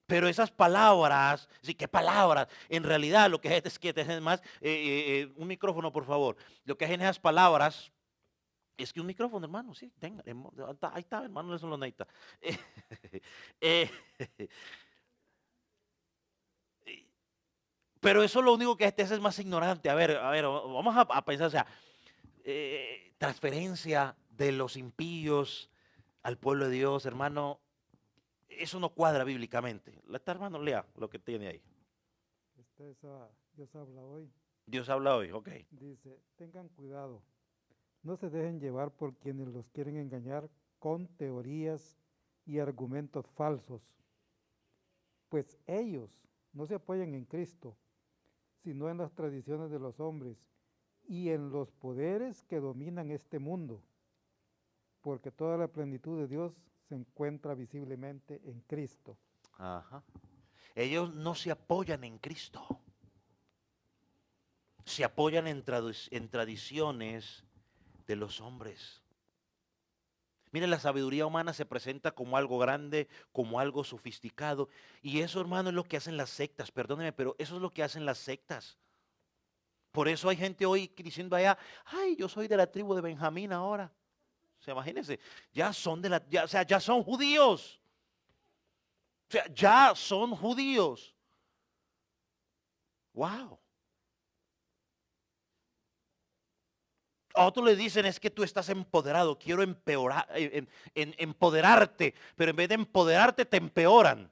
Pero esas palabras, sí, ¿qué palabras? En realidad lo que es que te más, un micrófono por favor, lo que hacen esas palabras es que un micrófono, hermano, sí, tenga, ahí está, hermano, eso lo necesita. Eh, pero eso lo único que te hace es más ignorante. A ver, vamos a pensar, o sea, transferencia de los impíos al pueblo de Dios, hermano, eso no cuadra bíblicamente. Está, hermano, lea lo que tiene ahí. Dios habla hoy. Dios habla hoy, ok. Dice, tengan cuidado, no se dejen llevar por quienes los quieren engañar con teorías y argumentos falsos, pues ellos no se apoyan en Cristo, sino en las tradiciones de los hombres y en los poderes que dominan este mundo, porque toda la plenitud de Dios se encuentra visiblemente en Cristo. Ajá. Ellos no se apoyan en Cristo. Se apoyan en tradiciones de los hombres. Mire, la sabiduría humana se presenta como algo grande, como algo sofisticado. Y eso, hermano, es lo que hacen las sectas. Perdóneme, pero eso es lo que hacen las sectas. Por eso hay gente hoy diciendo allá, ay, yo soy de la tribu de Benjamín ahora. O sea, imagínense, ya son o sea, ya son judíos. O sea, ya son judíos. Wow. A otros le dicen es que tú estás empoderado, quiero empeorar, empoderarte, pero en vez de empoderarte te empeoran.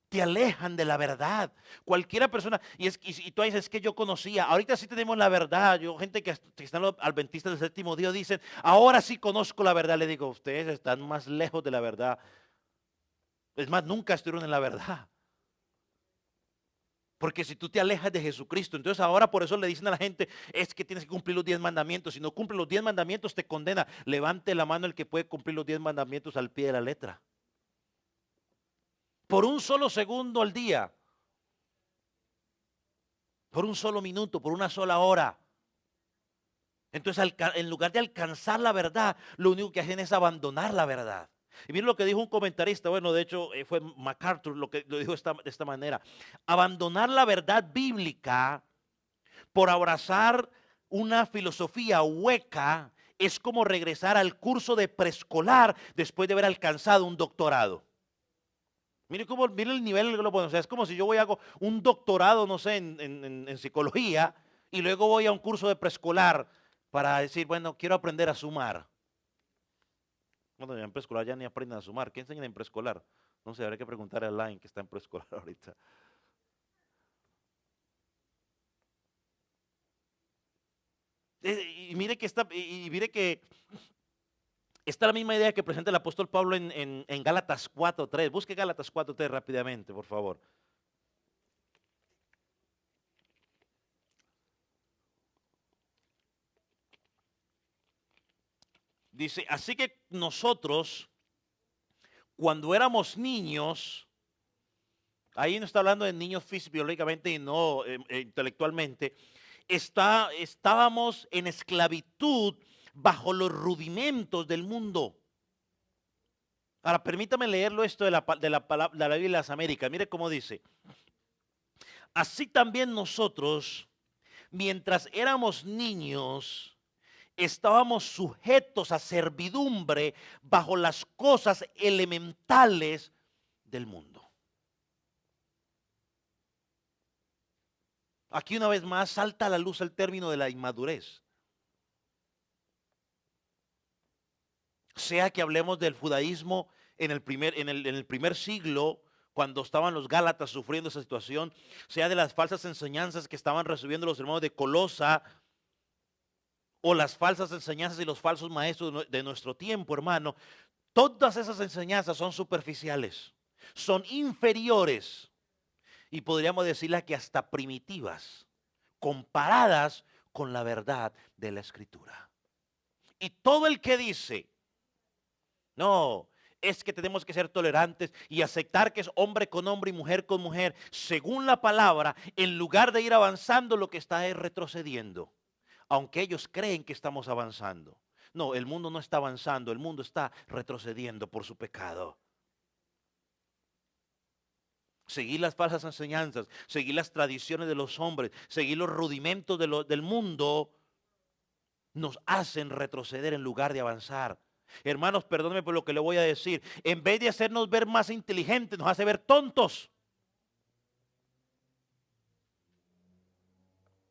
Te alejan de la verdad. Cualquiera persona, y tú dices, es que yo conocía, ahorita sí tenemos la verdad. Yo, gente que están los adventistas del séptimo día, dicen, ahora sí conozco la verdad. Le digo, ustedes están más lejos de la verdad. Es más, nunca estuvieron en la verdad. Porque si tú te alejas de Jesucristo, entonces ahora por eso le dicen a la gente, es que tienes que cumplir los 10 mandamientos. Si no cumple los 10 mandamientos, te condena. Levante la mano el que puede cumplir los 10 mandamientos al pie de la letra. Por un solo segundo al día. Por un solo minuto, por una sola hora. Entonces, en lugar de alcanzar la verdad, lo único que hacen es abandonar la verdad. Y miren lo que dijo un comentarista, bueno, de hecho fue MacArthur lo que lo dijo de esta manera. Abandonar la verdad bíblica por abrazar una filosofía hueca es como regresar al curso de preescolar después de haber alcanzado un doctorado. Mire el nivel que lo ponemos. O sea, es como si yo voy a hago un doctorado, no sé, en psicología y luego voy a un curso de preescolar para decir, bueno, quiero aprender a sumar. Bueno, ya en preescolar ya ni aprenden a sumar. ¿Qué enseñan en preescolar? No sé, habría que preguntar a Line que está en preescolar ahorita. Y mire que está la misma idea que presenta el apóstol Pablo en Gálatas 4:3. Busque Gálatas 4:3 rápidamente, por favor. Dice, así que nosotros, cuando éramos niños, ahí no está hablando de niños biológicamente y no intelectualmente, estábamos en esclavitud bajo los rudimentos del mundo. Ahora, permítame leerlo esto de la Biblia de las Américas. Mire cómo dice. Así también nosotros, mientras éramos niños, estábamos sujetos a servidumbre bajo las cosas elementales del mundo. Aquí una vez más salta a la luz el término de la inmadurez. Sea que hablemos del judaísmo en el primer siglo, cuando estaban los Gálatas sufriendo esa situación, sea de las falsas enseñanzas que estaban recibiendo los hermanos de Colosa, o las falsas enseñanzas y los falsos maestros de nuestro tiempo, hermano, todas esas enseñanzas son superficiales, son inferiores y podríamos decirle que hasta primitivas, comparadas con la verdad de la Escritura. Y todo el que dice, no, es que tenemos que ser tolerantes y aceptar que es hombre con hombre y mujer con mujer, según la palabra, en lugar de ir avanzando, lo que está es retrocediendo. Aunque ellos creen que estamos avanzando. No, el mundo no está avanzando, el mundo está retrocediendo por su pecado. Seguir las falsas enseñanzas, seguir las tradiciones de los hombres, seguir los rudimentos del mundo, nos hacen retroceder en lugar de avanzar. Hermanos, perdónenme por lo que le voy a decir. En vez de hacernos ver más inteligentes, nos hace ver tontos.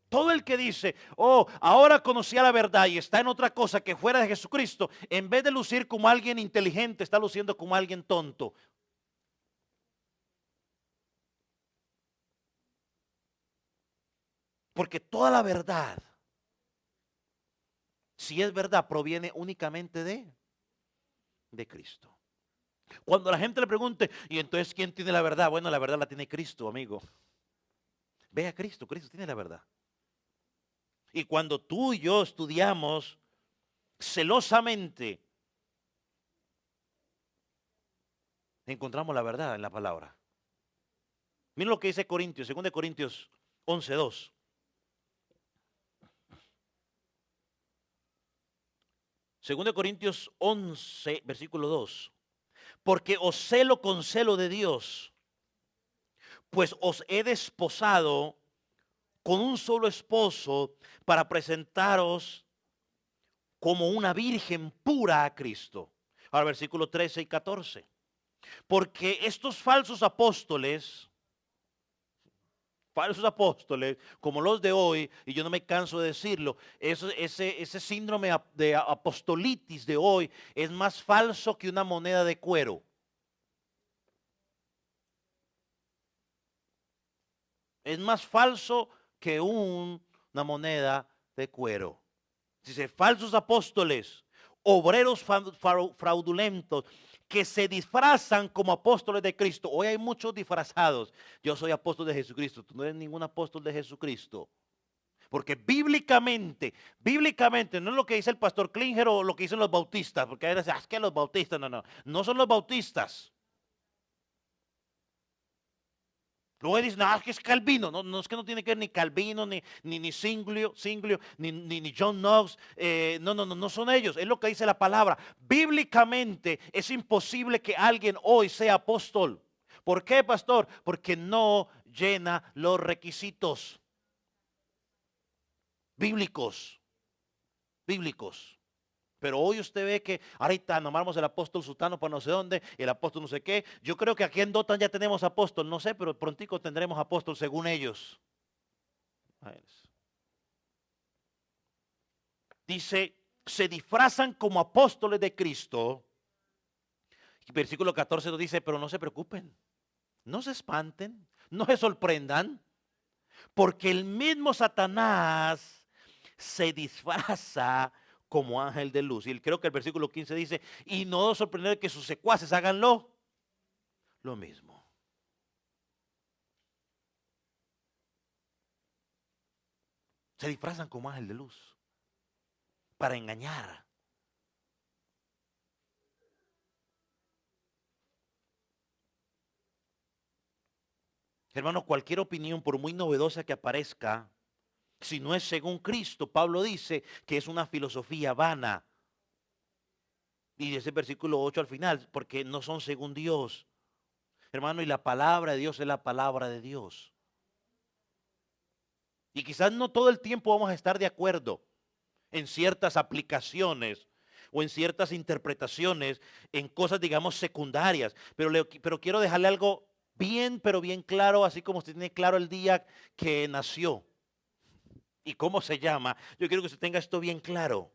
Todo el que dice, oh, ahora conocía la verdad y está en otra cosa que fuera de Jesucristo, en vez de lucir como alguien inteligente, está luciendo como alguien tonto. Porque toda la verdad, si es verdad, proviene únicamente de Cristo. Cuando la gente le pregunte, ¿y entonces quién tiene la verdad? Bueno, la verdad la tiene Cristo, amigo. Ve a Cristo, Cristo tiene la verdad. Y cuando tú y yo estudiamos celosamente, encontramos la verdad en la palabra. Miren lo que dice Corintios, 2 Corintios 11:2. 2 Corintios 11, versículo 2. Porque os celo con celo de Dios, pues os he desposado con un solo esposo para presentaros como una virgen pura a Cristo. Ahora versículo 13 y 14. Porque estos falsos apóstoles, como los de hoy, y yo no me canso de decirlo, ese síndrome de apostolitis de hoy es más falso que una moneda de cuero. Es más falso que una moneda de cuero. Dice, falsos apóstoles, obreros fraudulentos, que se disfrazan como apóstoles de Cristo. Hoy hay muchos disfrazados. Yo soy apóstol de Jesucristo. Tú no eres ningún apóstol de Jesucristo. Porque bíblicamente, no es lo que dice el pastor Klinger o lo que dicen los bautistas. Porque hay veces, es que los bautistas, no son los bautistas. Luego dicen, no, es que es Calvino. No es que no tiene que ver ni Calvino, ni Zwinglio, ni John Knox. No son ellos. Es lo que dice la palabra. Bíblicamente es imposible que alguien hoy sea apóstol. ¿Por qué, pastor? Porque no llena los requisitos bíblicos. Pero hoy usted ve que ahorita nombramos el apóstol Sutano para no sé dónde, el apóstol no sé qué. Yo creo que aquí en Dotan ya tenemos apóstol, no sé, pero prontico tendremos apóstol según ellos. Dice, se disfrazan como apóstoles de Cristo. Versículo 14 nos dice, pero no se preocupen, no se espanten, no se sorprendan, porque el mismo Satanás se disfraza como ángel de luz. Y creo que el versículo 15 dice, y no sorprender que sus secuaces hagan lo mismo. Se disfrazan como ángel de luz para engañar. Hermano, cualquier opinión, por muy novedosa que aparezca, Si no es según Cristo, Pablo dice que es una filosofía vana. Y ese versículo 8 al final, porque no son según Dios. Hermano, y la palabra de Dios es la palabra de Dios. Y quizás no todo el tiempo vamos a estar de acuerdo en ciertas aplicaciones o en ciertas interpretaciones, en cosas, digamos, secundarias. Pero quiero dejarle algo bien, pero bien claro, así como usted tiene claro el día que nació y cómo se llama. Yo quiero que usted tenga esto bien claro.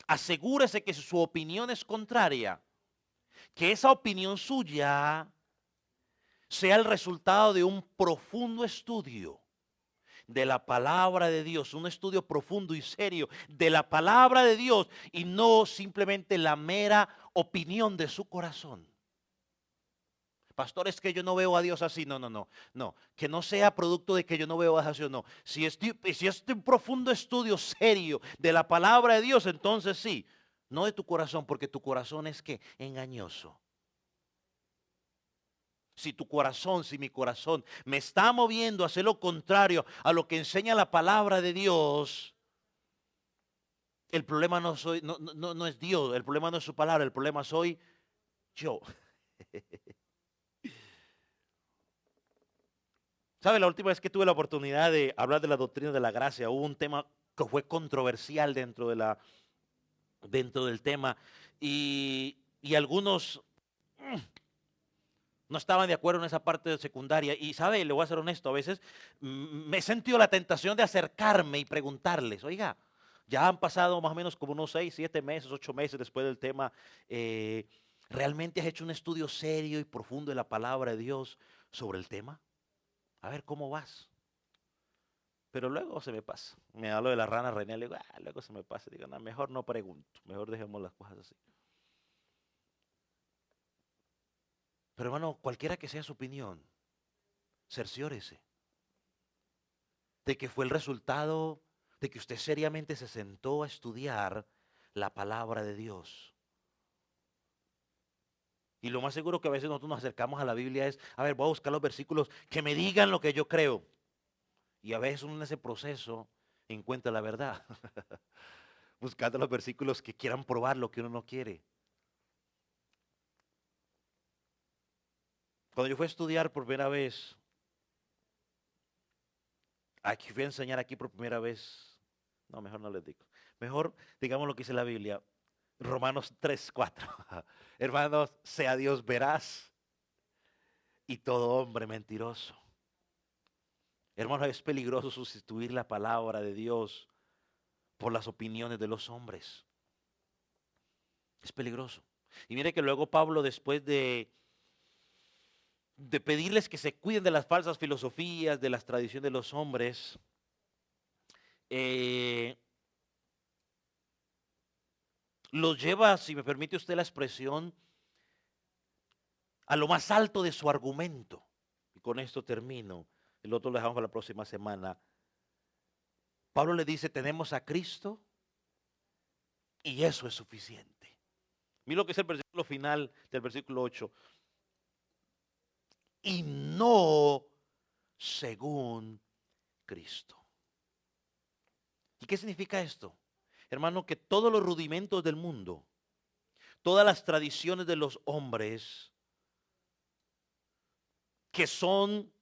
Asegúrese que si su opinión es contraria, que esa opinión suya sea el resultado de un profundo estudio de la palabra de Dios, un estudio profundo y serio de la palabra de Dios y no simplemente la mera opinión de su corazón. Pastor, es que yo no veo a Dios así. No. Que no sea producto de que yo no veo a Dios así o no. Si es un profundo estudio serio de la palabra de Dios, entonces sí. No de tu corazón, porque tu corazón es que engañoso. Si tu corazón, si mi corazón me está moviendo a hacer lo contrario a lo que enseña la palabra de Dios, el problema no es Dios, el problema no es su palabra, el problema soy yo. ¿Sabe? La última vez que tuve la oportunidad de hablar de la doctrina de la gracia, hubo un tema que fue controversial dentro del tema y algunos no estaban de acuerdo en esa parte de secundaria. Y sabe, le voy a ser honesto, a veces me he sentido la tentación de acercarme y preguntarles, oiga, ya han pasado más o menos como unos 6, 7 meses, 8 meses después del tema. ¿Realmente has hecho un estudio serio y profundo de la palabra de Dios sobre el tema? A ver cómo vas. Pero luego se me pasa. Me hablo de la rana René, le digo, luego se me pasa. Digo, no, mejor no pregunto, mejor dejemos las cosas así. Pero hermano, cualquiera que sea su opinión, cerciórese de que fue el resultado de que usted seriamente se sentó a estudiar la palabra de Dios. Y lo más seguro que a veces nosotros nos acercamos a la Biblia es, a ver, voy a buscar los versículos que me digan lo que yo creo. Y a veces uno en ese proceso encuentra la verdad, buscando los versículos que quieran probar lo que uno no quiere. Cuando yo fui a estudiar por primera vez, aquí fui a enseñar aquí por primera vez, no, mejor no les digo. Mejor digamos lo que dice la Biblia, Romanos 3:4. Hermanos, sea Dios veraz y todo hombre mentiroso. Hermanos, es peligroso sustituir la palabra de Dios por las opiniones de los hombres. Es peligroso. Y mire que luego Pablo, después de pedirles que se cuiden de las falsas filosofías, de las tradiciones de los hombres, los lleva, si me permite usted la expresión, a lo más alto de su argumento. Y con esto termino. El otro lo dejamos para la próxima semana. Pablo le dice, tenemos a Cristo y eso es suficiente. Mira lo que es el versículo final del versículo 8. Y no según Cristo. ¿Y qué significa esto? Hermano, que todos los rudimentos del mundo, todas las tradiciones de los hombres, que son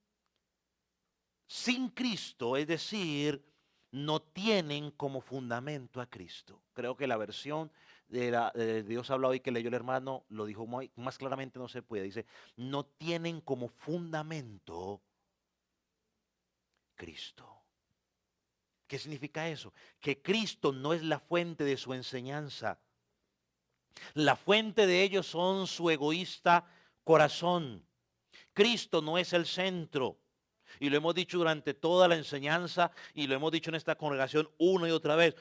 sin Cristo, es decir, no tienen como fundamento a Cristo. Creo que la versión de Dios habla hoy que leyó el hermano lo dijo más claramente, no se puede. Dice, no tienen como fundamento Cristo. ¿Qué significa eso? Que Cristo no es la fuente de su enseñanza. La fuente de ellos son su egoísta corazón. Cristo no es el centro. Y lo hemos dicho durante toda la enseñanza y lo hemos dicho en esta congregación una y otra vez.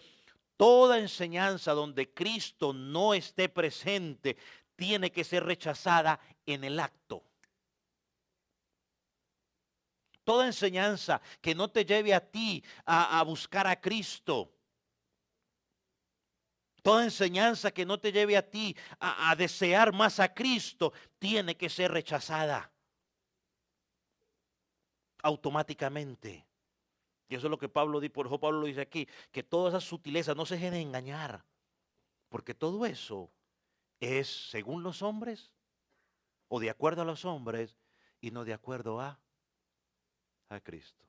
Toda enseñanza donde Cristo no esté presente tiene que ser rechazada en el acto. Toda enseñanza que no te lleve a ti a buscar a Cristo. Toda enseñanza que no te lleve a ti a desear más a Cristo tiene que ser rechazada. automáticamente. Y eso es lo que Pablo dice, por eso Pablo lo dice aquí, que todas esas sutilezas no se dejen engañar, porque todo eso es según los hombres o de acuerdo a los hombres y no de acuerdo a Cristo.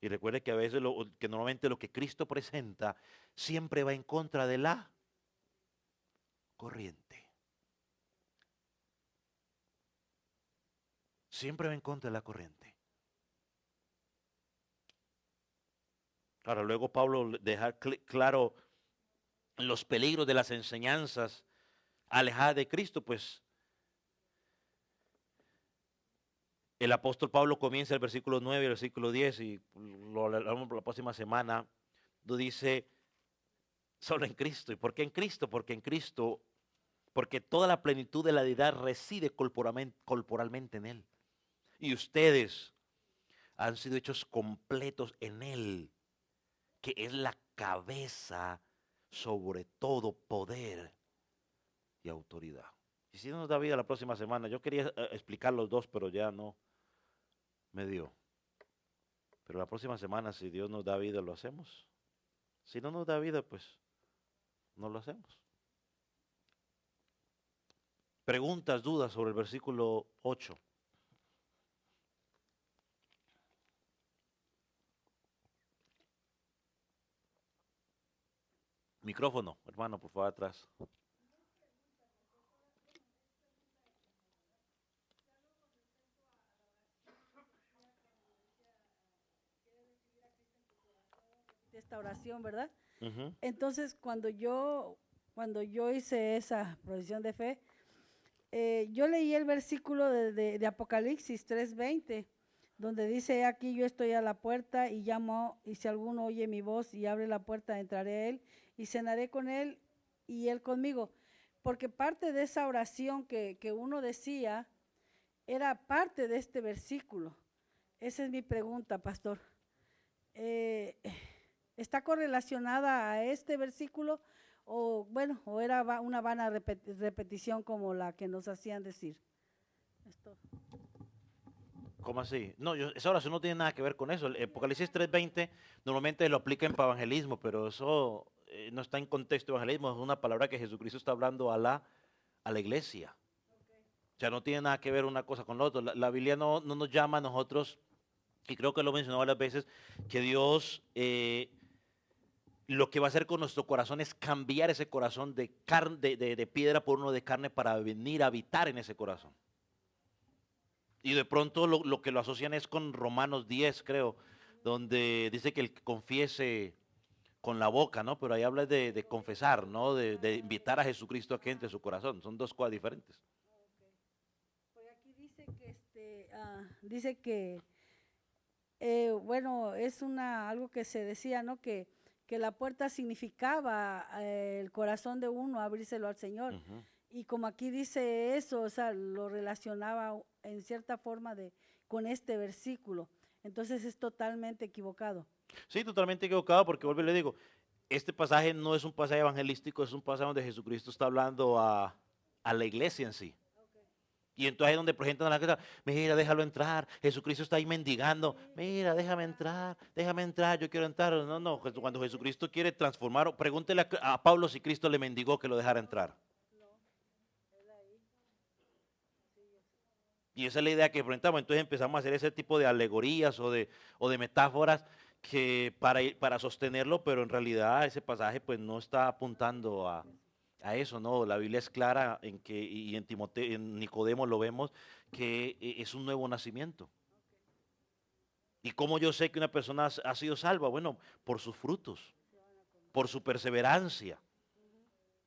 Y recuerde que a veces, que normalmente lo que Cristo presenta siempre va en contra de la corriente. Siempre va en contra de la corriente. Ahora, luego Pablo deja claro los peligros de las enseñanzas alejadas de Cristo, pues el apóstol Pablo comienza el versículo 9 y el versículo 10 y lo hablamos la próxima semana, donde dice solo en Cristo. ¿Y por qué en Cristo? Porque en Cristo, porque toda la plenitud de la deidad reside corporalmente en Él. Y ustedes han sido hechos completos en Él, que es la cabeza sobre todo poder y autoridad. Y si no nos da vida la próxima semana, yo quería explicar los dos, pero ya no me dio. Pero la próxima semana, si Dios nos da vida, lo hacemos. Si no nos da vida, pues no lo hacemos. Preguntas, dudas sobre el versículo 8. Micrófono, hermano, por favor, atrás. De esta oración, ¿verdad? Ujú. Entonces, cuando yo hice esa profesión de fe, yo leí el versículo de Apocalipsis 3:20, donde dice, aquí yo estoy a la puerta y llamo, y si alguno oye mi voz y abre la puerta, entraré a él y cenaré con él y él conmigo. Porque parte de esa oración que uno decía era parte de este versículo. Esa es mi pregunta, pastor. Eh, ¿Está correlacionada a este versículo o bueno, o era una vana repetición como la que nos hacían decir? Esto. ¿Cómo así? No, esa oración no tiene nada que ver con eso. El Apocalipsis 3:20 normalmente lo aplican para evangelismo, pero eso no está en contexto de evangelismo, es una palabra que Jesucristo está hablando a la iglesia. O sea, no tiene nada que ver una cosa con la otra. La Biblia no nos llama a nosotros, y creo que lo mencionó varias veces, que Dios lo que va a hacer con nuestro corazón es cambiar ese corazón de, de piedra por uno de carne para venir a habitar en ese corazón. Y de pronto lo que lo asocian es con Romanos 10, creo, donde dice que el que confiese con la boca, ¿no? Pero ahí habla de confesar, ¿no? De invitar a Jesucristo a que entre en su corazón. Son dos cosas diferentes. Pues aquí dice que dice que bueno, es algo que se decía, ¿no? Que la puerta significaba el corazón de uno, abrírselo al Señor. Ujú. Y como aquí dice eso, o sea, lo relacionaba en cierta forma con este versículo. Entonces es totalmente equivocado. Sí, totalmente equivocado, porque vuelvo y le digo, este pasaje no es un pasaje evangelístico, es un pasaje donde Jesucristo está hablando a la iglesia en sí. Y entonces es donde presentan la cosa, mira, déjalo entrar, Jesucristo está ahí mendigando, mira, déjame entrar, yo quiero entrar. No, no, cuando Jesucristo quiere transformar, pregúntele a Pablo si Cristo le mendigó que lo dejara entrar. Y esa es la idea que presentamos. Entonces empezamos a hacer ese tipo de alegorías o de metáforas que para sostenerlo, pero en realidad ese pasaje pues no está apuntando a eso, ¿no? La Biblia es clara en que, y en Timoteo, en Nicodemo lo vemos, que es un nuevo nacimiento. ¿Y cómo yo sé que una persona ha sido salva? Bueno, por sus frutos, por su perseverancia,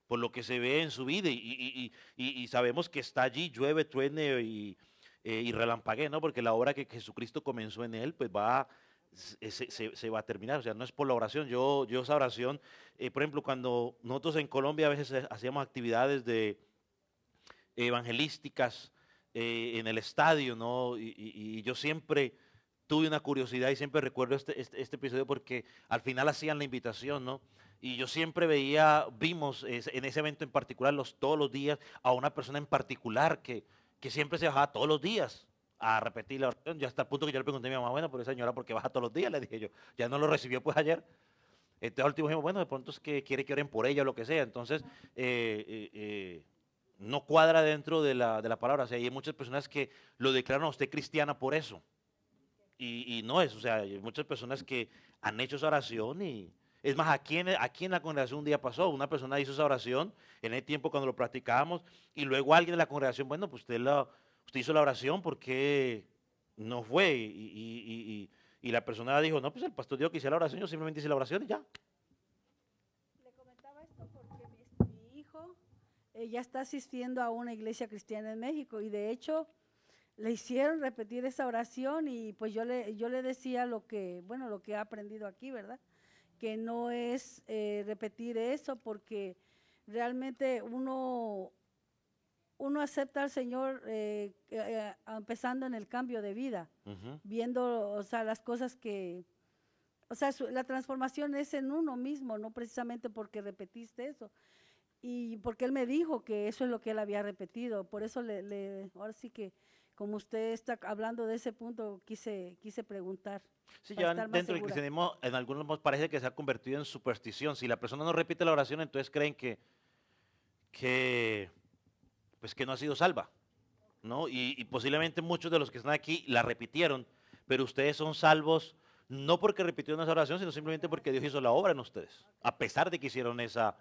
por lo que se ve en su vida. Y sabemos que está allí, llueve, truene y relampaguee, ¿no? Porque la obra que Jesucristo comenzó en él, pues se va a terminar. O sea, no es por la oración. Yo esa oración, por ejemplo, cuando nosotros en Colombia a veces hacíamos actividades evangelísticas en el estadio, ¿no? Y yo siempre tuve una curiosidad y siempre recuerdo este episodio porque al final hacían la invitación, ¿no? Y yo siempre vimos en ese evento en particular, todos los días, a una persona en particular que siempre se bajaba todos los días a repetir la oración, ya hasta el punto que yo le pregunté a mi mamá, bueno, pero esa señora, ¿por qué baja todos los días? Le dije yo, ya no lo recibió pues ayer. Entonces al último dijimos, bueno, de pronto es que quiere que oren por ella o lo que sea. Entonces, no cuadra dentro de la palabra. O sea, hay muchas personas que lo declaran a usted cristiana por eso. Y no es, o sea, hay muchas personas que han hecho esa oración y, es más, aquí en la congregación un día pasó, una persona hizo esa oración en el tiempo cuando lo practicábamos y luego alguien de la congregación, bueno, pues usted hizo la oración, ¿por qué no fue? Y la persona dijo, no, pues el pastor dijo que hiciera la oración, yo simplemente hice la oración y ya. Le comentaba esto porque mi hijo ya está asistiendo a una iglesia cristiana en México y de hecho le hicieron repetir esa oración y pues yo le decía lo que, bueno, lo que he aprendido aquí, ¿verdad? Que no es repetir eso porque realmente uno acepta al Señor empezando en el cambio de vida, Ujú. viendo, o sea, las cosas que, o sea, la transformación es en uno mismo, no precisamente porque repetiste eso. Y porque él me dijo que eso es lo que él había repetido, por eso ahora sí que como usted está hablando de ese punto, quise preguntar Sí, para ya estar más dentro del segura. cristianismo, en algunos parece que se ha convertido en superstición. Si la persona no repite la oración, entonces creen que, pues que no ha sido salva, ¿no? Y posiblemente muchos de los que están aquí la repitieron, pero ustedes son salvos no porque repitieron esa oración, sino simplemente porque Dios hizo la obra en ustedes, a pesar de que hicieron esa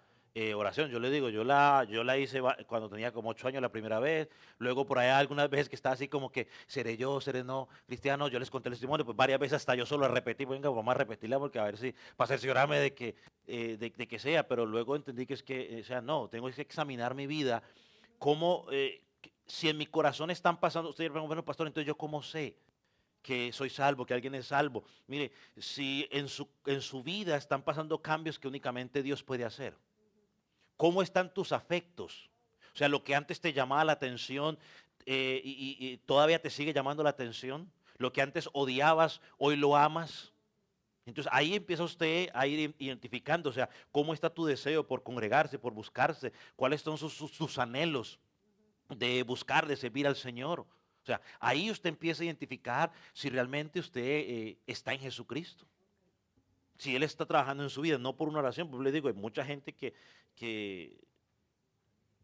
oración. Yo le digo, yo la hice cuando tenía como 8 años la primera vez, luego por allá algunas veces que estaba así como que, seré yo, seré no, cristiano, yo les conté el testimonio, pues varias veces hasta yo solo repetí, venga, vamos a repetirla porque a ver si, para cerciorarme de que sea, pero luego entendí que es que, o sea, no, tengo que examinar mi vida, cómo, si en mi corazón están pasando, ustedes preguntan, bueno, pastor, entonces yo cómo sé que soy salvo, que alguien es salvo. Mire, si en su vida están pasando cambios que únicamente Dios puede hacer. ¿Cómo están tus afectos? O sea, lo que antes te llamaba la atención y todavía te sigue llamando la atención. Lo que antes odiabas, hoy lo amas. Entonces ahí empieza usted a ir identificando, o sea, cómo está tu deseo por congregarse, por buscarse, cuáles son sus anhelos de buscar, de servir al Señor. O sea, ahí usted empieza a identificar si realmente usted está en Jesucristo. Si Él está trabajando en su vida, no por una oración, pues le digo, hay mucha gente que,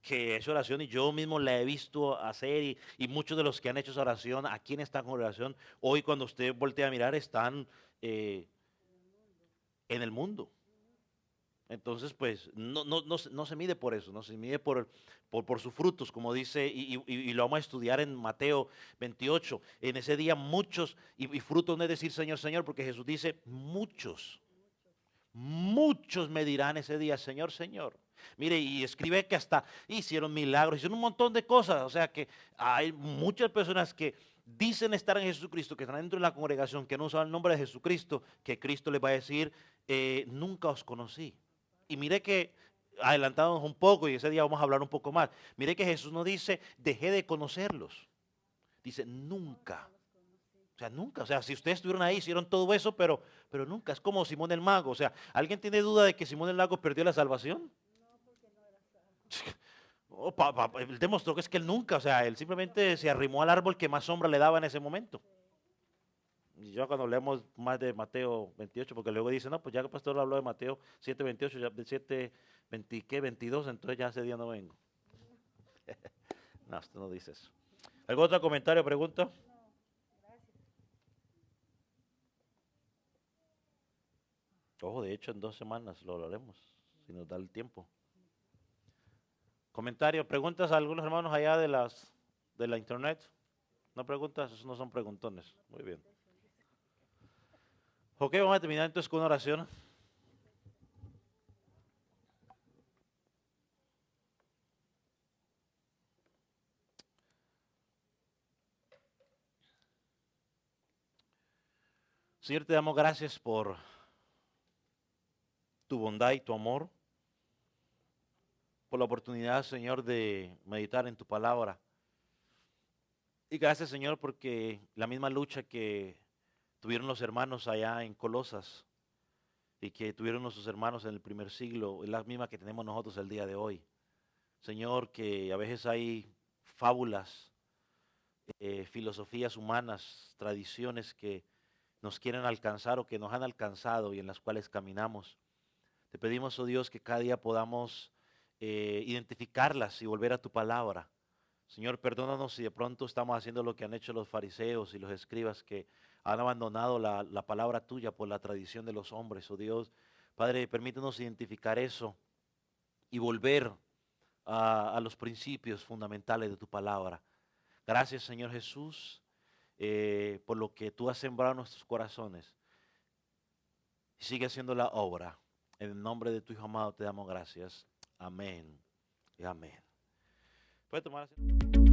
que es oración y yo mismo la he visto hacer y muchos de los que han hecho esa oración aquí en esta congregación, hoy cuando usted voltea a mirar están en el mundo. Entonces, pues, no se mide por eso, no se mide por sus frutos, como dice, y lo vamos a estudiar en Mateo 28. En ese día muchos, y frutos no es decir Señor, Señor, porque Jesús dice, muchos me dirán ese día, Señor, Señor. Mire, y escribe que hasta hicieron milagros, hicieron un montón de cosas, o sea que hay muchas personas que dicen estar en Jesucristo, que están dentro de la congregación, que no usan el nombre de Jesucristo, que Cristo les va a decir, nunca os conocí. Y mire que, adelantándonos un poco, y ese día vamos a hablar un poco más, mire que Jesús no dice, dejé de conocerlos. Dice, nunca. O sea, nunca. O sea, si ustedes estuvieron ahí, hicieron todo eso, pero nunca. Es como Simón el Mago. O sea, ¿alguien tiene duda de que Simón el Mago perdió la salvación? Oh, él demostró que es que él nunca, o sea, él simplemente se arrimó al árbol que más sombra le daba en ese momento. Y yo cuando leemos más de Mateo 28, porque luego dice, no, pues ya que el pastor habló de Mateo 7:28, ya de 7:20, ¿qué? 22, entonces ya ese día no vengo. No, usted no dice eso. ¿Algún otro comentario o pregunta? Ojo, de hecho en 2 semanas lo hablaremos, si nos da el tiempo. Comentario, preguntas a algunos hermanos allá de la internet. ¿No preguntas? Esos no son preguntones. Muy bien. Ok, vamos a terminar entonces con una oración. Señor, te damos gracias por tu bondad y tu amor, por la oportunidad, Señor, de meditar en tu palabra. Y gracias, Señor, porque la misma lucha que tuvieron los hermanos allá en Colosas y que tuvieron nuestros hermanos en el primer siglo es la misma que tenemos nosotros el día de hoy. Señor, que a veces hay fábulas filosofías humanas, tradiciones que nos quieren alcanzar o que nos han alcanzado y en las cuales caminamos. Te pedimos, oh Dios, que cada día podamos identificarlas y volver a tu palabra. Señor, perdónanos si de pronto estamos haciendo lo que han hecho los fariseos y los escribas que han abandonado la palabra tuya por la tradición de los hombres, oh Dios. Padre, permítenos identificar eso y volver a los principios fundamentales de tu palabra. Gracias, Señor Jesús, por lo que tú has sembrado en nuestros corazones. Y sigue haciendo la obra. En el nombre de tu Hijo amado te damos gracias. Amén y amén. Puede tomar asiento.